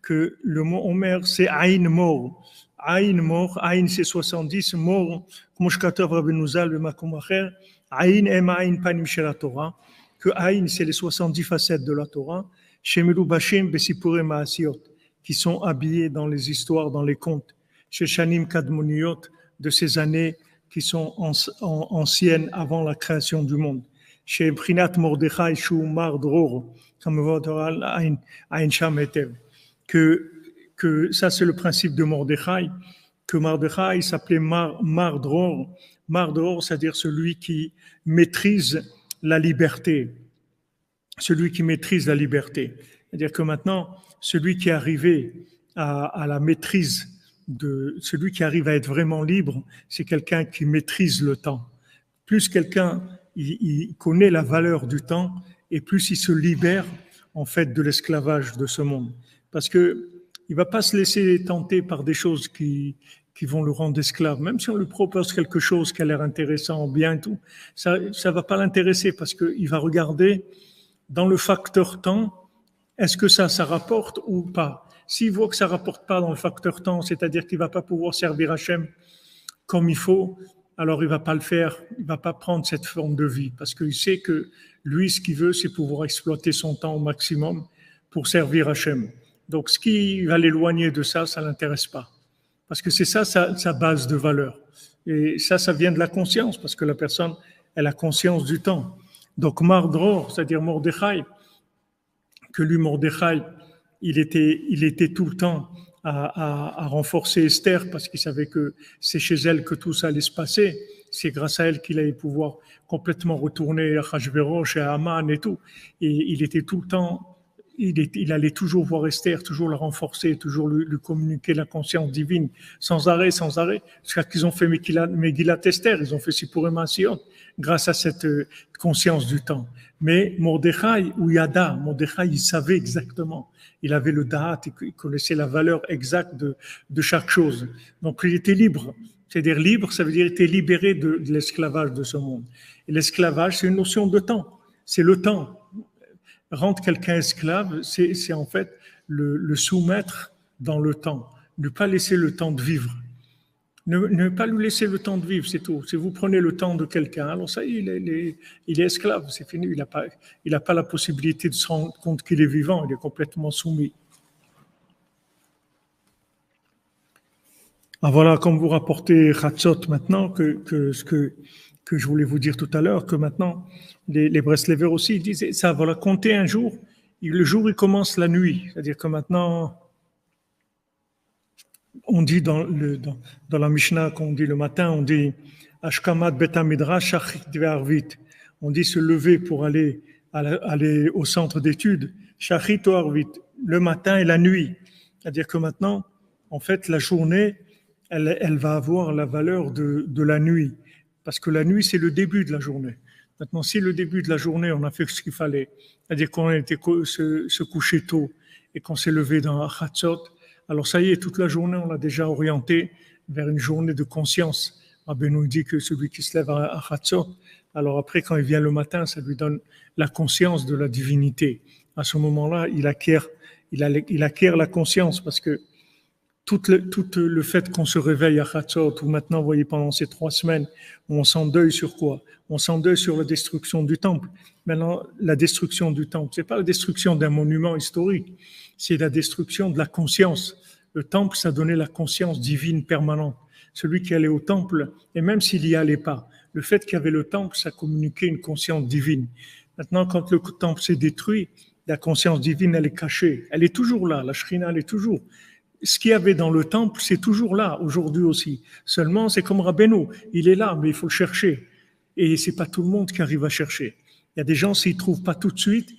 que le mot Omer, c'est Ain Mor. Aïn mort, Aïn c'est 70, mort, comme je katav Rabbeinu Zal b'makom acher, Aïn em Aïn panim shel Torah, que Aïn c'est les 70 facettes de la Torah, shemelu bashim besipurei ma'asiot, qui sont habillés dans les histoires, dans les contes, chez Shanim Kadmoniot, de ces années qui sont anciennes avant la création du monde. Chez Brinat Mordechai Shu Mar Dror, comme votre Aïn Sham Etev, que ça c'est le principe de Mordechai, que Mordechai s'appelait Mar Dror. Mar Dror, c'est-à-dire celui qui maîtrise la liberté. Celui qui maîtrise la liberté. C'est-à-dire que maintenant, celui qui est arrivé à la maîtrise celui qui arrive à être vraiment libre, c'est quelqu'un qui maîtrise le temps. Plus quelqu'un il connaît la valeur du temps et plus il se libère en fait de l'esclavage de ce monde. Parce que il va pas se laisser tenter par des choses qui vont le rendre esclave. Même si on lui propose quelque chose qui a l'air intéressant, bien et tout, ça va pas l'intéresser parce qu'il va regarder dans le facteur temps, est-ce que ça rapporte ou pas? S'il voit que ça rapporte pas dans le facteur temps, c'est-à-dire qu'il va pas pouvoir servir Hachem comme il faut, alors il va pas le faire, il va pas prendre cette forme de vie, parce qu'il sait que lui, ce qu'il veut, c'est pouvoir exploiter son temps au maximum pour servir Hachem. Donc, ce qui va l'éloigner de ça, ça l'intéresse pas. Parce que c'est ça sa base de valeur. Et ça vient de la conscience, parce que la personne, elle a conscience du temps. Donc, Mardror, c'est-à-dire Mordechai, que lui, Mordechai, il était tout le temps à renforcer Esther parce qu'il savait que c'est chez elle que tout ça allait se passer. C'est grâce à elle qu'il allait pouvoir complètement retourner à Achashverosh et à Haman et tout. Et il était tout le temps, il allait toujours voir Esther, toujours la renforcer, toujours lui communiquer la conscience divine, sans arrêt. Jusqu'à qu'ils ont fait Megillat Esther, ils ont fait Sipurei Ma'asiot, grâce à cette conscience du temps. Mais Mordechai ou Yada, Mordechai, il savait exactement. Il avait le da'at, il connaissait la valeur exacte de chaque chose. Donc il était libre. C'est-à-dire libre, ça veut dire qu'il était libéré de l'esclavage de ce monde. Et l'esclavage, c'est une notion de temps. C'est le temps. Rendre quelqu'un esclave, c'est en fait le soumettre dans le temps. Ne pas laisser le temps de vivre. Ne pas lui laisser le temps de vivre, c'est tout. Si vous prenez le temps de quelqu'un, alors ça y est, il est esclave, c'est fini. Il n'a pas la possibilité de se rendre compte qu'il est vivant, il est complètement soumis. Ah, voilà, comme vous rapportez Chatzot maintenant, que je voulais vous dire tout à l'heure, que maintenant, les Breslever aussi, ils disaient, ça va compter un jour, le jour il commence la nuit. C'est-à-dire que maintenant, on dit dans la Mishnah, qu'on dit le matin, on dit Ashkamat Bet Midrash Shachit Ve'arvit. On dit se lever pour aller au centre d'études, Shachit Ve'arvit, le matin et la nuit. C'est-à-dire que maintenant, en fait, la journée, elle va avoir la valeur de la nuit. Parce que la nuit, c'est le début de la journée. Maintenant, si le début de la journée, on a fait ce qu'il fallait, c'est-à-dire qu'on a été se coucher tôt et qu'on s'est levé dans Chatzot, alors ça y est, toute la journée, on l'a déjà orienté vers une journée de conscience. Rabbi nous dit que celui qui se lève à Chatzot, alors après, quand il vient le matin, ça lui donne la conscience de la divinité. À ce moment-là, il acquiert la conscience parce que tout le fait qu'on se réveille à Chatzot, ou maintenant, vous voyez, pendant ces 3 semaines, on s'endeuille sur quoi? On s'endeuille sur la destruction du temple. Maintenant, la destruction du temple, c'est pas la destruction d'un monument historique, c'est la destruction de la conscience. Le temple, ça donnait la conscience divine permanente. Celui qui allait au temple, et même s'il n'y allait pas, le fait qu'il y avait le temple, ça communiquait une conscience divine. Maintenant, quand le temple s'est détruit, la conscience divine, elle est cachée. Elle est toujours là, la Shrina, elle est toujours. Ce qu'il y avait dans le temple, c'est toujours là, aujourd'hui aussi. Seulement, c'est comme Rabbeinu, il est là, mais il faut le chercher. Et c'est pas tout le monde qui arrive à chercher. Il y a des gens, s'ils trouvent pas tout de suite,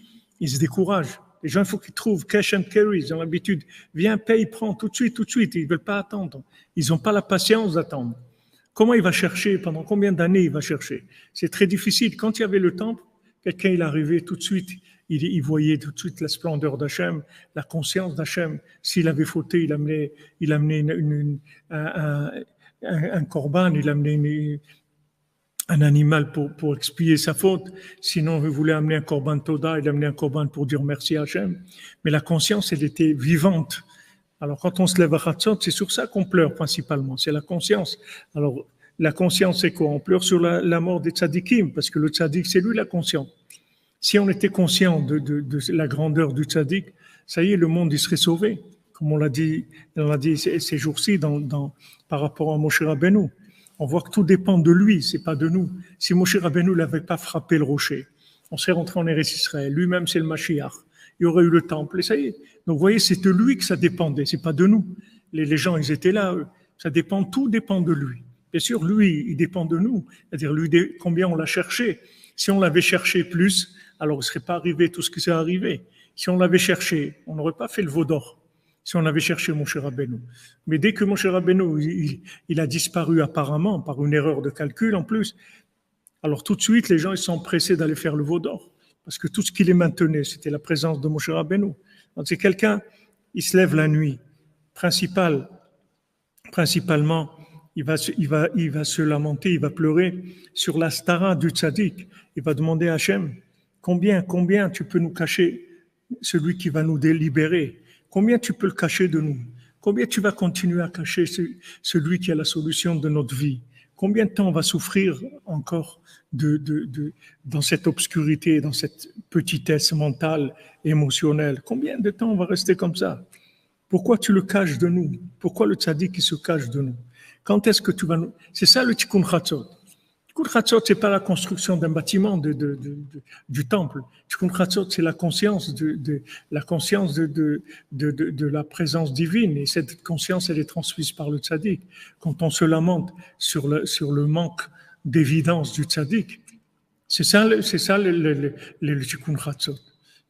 ils se découragent. Les gens, il faut qu'ils trouvent cash and carry. Ils ont l'habitude. Viens, paye, prends tout de suite. Ils veulent pas attendre. Ils n'ont pas la patience d'attendre. Comment il va chercher? Pendant combien d'années il va chercher? C'est très difficile. Quand il y avait le temple, quelqu'un, il arrivait tout de suite. Il voyait tout de suite la splendeur d'Hachem, la conscience d'Hachem. S'il avait fauté, il amenait un corban, il amenait un animal pour expier sa faute. Sinon, il voulait amener un corban Toda, il amenait un corban pour dire merci à Hachem. Mais la conscience, elle était vivante. Alors, quand on se lève à Chatzot, c'est sur ça qu'on pleure principalement, c'est la conscience. Alors, la conscience, c'est quoi? On pleure sur la mort des tzadikim, parce que le tzadik, c'est lui la conscience. Si on était conscient de la grandeur du tzadik, ça y est, le monde, il serait sauvé. Comme on l'a dit ces jours-ci par rapport à Moshe Rabbeinu. On voit que tout dépend de lui, c'est pas de nous. Si Moshe Rabbeinu n'avait pas frappé le rocher, on serait rentré en Eretz Israël. Lui-même, c'est le Mashiach. Il y aurait eu le temple, et ça y est. Donc, vous voyez, c'est de lui que ça dépendait, c'est pas de nous. Les gens, ils étaient là, eux. Ça dépend, tout dépend de lui. Bien sûr, lui, il dépend de nous. C'est-à-dire, lui, combien on l'a cherché. Si on l'avait cherché plus, alors il ne serait pas arrivé tout ce qui s'est arrivé. Si on l'avait cherché, on n'aurait pas fait le veau d'or. Si on avait cherché Moshe Rabbeinu. Mais dès que Moshe Rabbeinu, il a disparu apparemment, par une erreur de calcul en plus, alors tout de suite, les gens ils sont pressés d'aller faire le veau d'or. Parce que tout ce qui les maintenait, c'était la présence de Moshe Rabbeinu. Donc c'est quelqu'un, il se lève la nuit, principalement, il va se lamenter, il va pleurer sur la stara du tzaddik. Il va demander à Hachem, combien tu peux nous cacher celui qui va nous délibérer? Combien tu peux le cacher de nous? Combien tu vas continuer à cacher celui qui a la solution de notre vie? Combien de temps on va souffrir encore dans cette obscurité, dans cette petitesse mentale, émotionnelle? Combien de temps on va rester comme ça? Pourquoi tu le caches de nous? Pourquoi le tzaddik qui se cache de nous? Quand est-ce que tu vas nous... C'est ça le tikkun chatzot. Tikkun chatzot, c'est pas la construction d'un bâtiment du temple. Tikkun chatzot, c'est la conscience de la présence divine. Et cette conscience, elle est transmise par le tzaddik. Quand on se lamente sur le manque d'évidence du tzaddik, c'est ça le tikkun chatzot.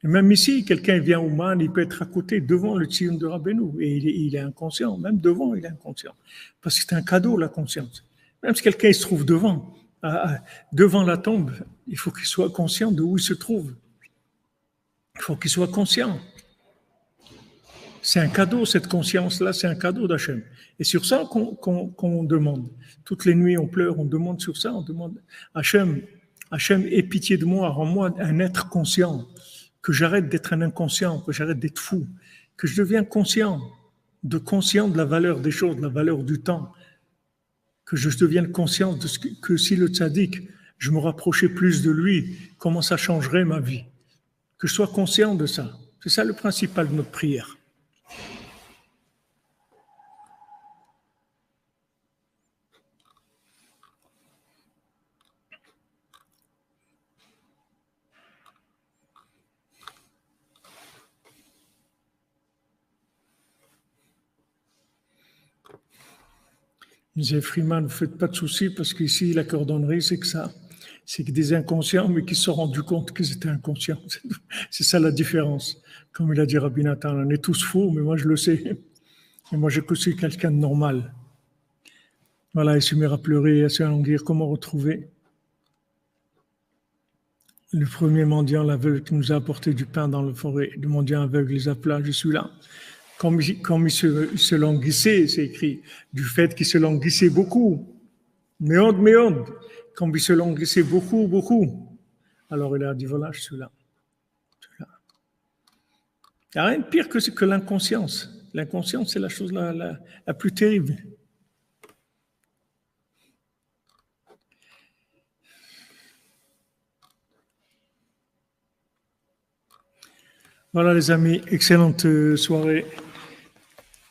Et même ici, quelqu'un vient au man, il peut être à côté, devant le tziyun de Rabbeinu, et il est inconscient. Même devant, il est inconscient. Parce que c'est un cadeau, la conscience. Même si quelqu'un se trouve devant la tombe, il faut qu'il soit conscient de où il se trouve. Il faut qu'il soit conscient. C'est un cadeau, cette conscience-là, c'est un cadeau d'Hachem. Et sur ça qu'on demande. Toutes les nuits, on pleure, on demande sur ça, on demande Hachem, aie pitié de moi, rends-moi un être conscient. Que j'arrête d'être un inconscient, que j'arrête d'être fou, que je devienne conscient de la valeur des choses, de la valeur du temps, que je devienne conscient que si le tzaddik, je me rapprochais plus de lui, comment ça changerait ma vie. Que je sois conscient de ça. C'est ça le principal de notre prière. Disait Freeman, ne faites pas de soucis parce qu'ici, la cordonnerie, c'est que des inconscients, mais qui se sont rendus compte qu'ils étaient inconscients. C'est ça la différence. Comme il a dit Rabbi Nathan, on est tous fous, mais moi je le sais. Et moi je suis quelqu'un de normal. Voilà, il se met à pleurer, à se languir. Comment retrouver le premier mendiant, l'aveugle, qui nous a apporté du pain dans la forêt? Le mendiant aveugle les appela, je suis là. Comme il se languissait, c'est écrit, du fait qu'il se languissait beaucoup. Méode. Comme il se languissait beaucoup. Alors il a dit, voilà, je suis là. Il n'y a rien de pire que l'inconscience. L'inconscience, c'est la chose la plus terrible. Voilà les amis, excellente soirée.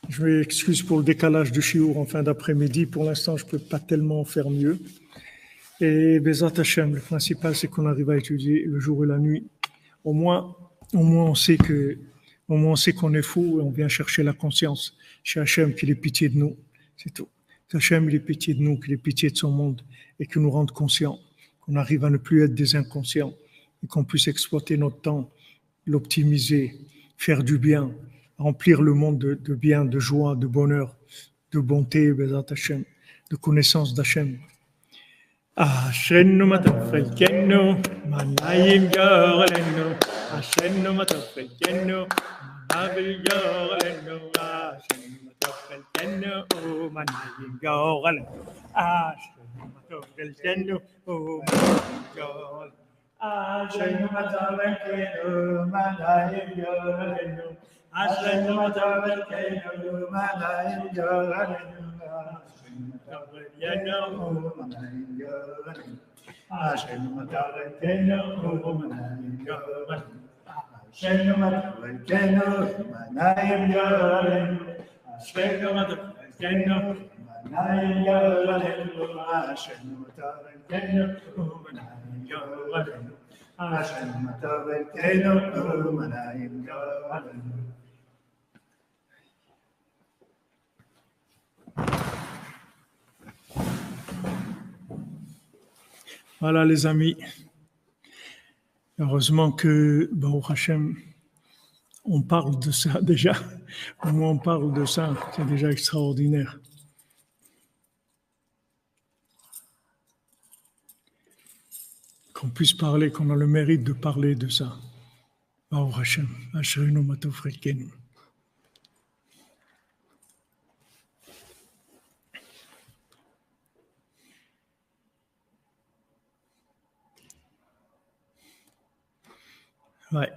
Je m'excuse pour le décalage du chiour en fin d'après-midi. Pour l'instant, je ne peux pas tellement faire mieux. Et Bezat Hashem, le principal, c'est qu'on arrive à étudier le jour et la nuit. Au moins, on sait qu'on est fou et on vient chercher la conscience chez Hashem qu'il ait pitié de nous. C'est tout. Qu'Hachem il ait pitié de nous, qu'il ait pitié de son monde et qu'il nous rende conscients, qu'on arrive à ne plus être des inconscients et qu'on puisse exploiter notre temps, l'optimiser, faire du bien, remplir le monde de bien, de joie, de bonheur, de bonté, Bezat Hashem, de connaissance d'Hachem. Ashenu matafelkenu, manayim yorelenu. Ashenu matafelkenu, manayim yorelenu. Ashenu matafelkenu, manayim yorelenu. Ashenu matafelkenu, manayim yorelenu. Ashenu matafelkenu, manayim yorelenu. Ashenu matavarkenu manayim yoreinu. Ashenu matavarkenu manayim yoreinu. Ashenu matavarkenu manayim yoreinu. Ashenu matavarkenu manayim yoreinu. Ashenu matavarkenu manayim yoreinu. Ashenu matavarkenu manayim yoreinu. Voilà les amis, heureusement que Baruch Hashem, on parle de ça déjà, au moins on parle de ça, c'est déjà extraordinaire. Qu'on puisse parler, qu'on a le mérite de parler de ça. Baruch Hashem, Asherinu Matov Frikenu. Ouais.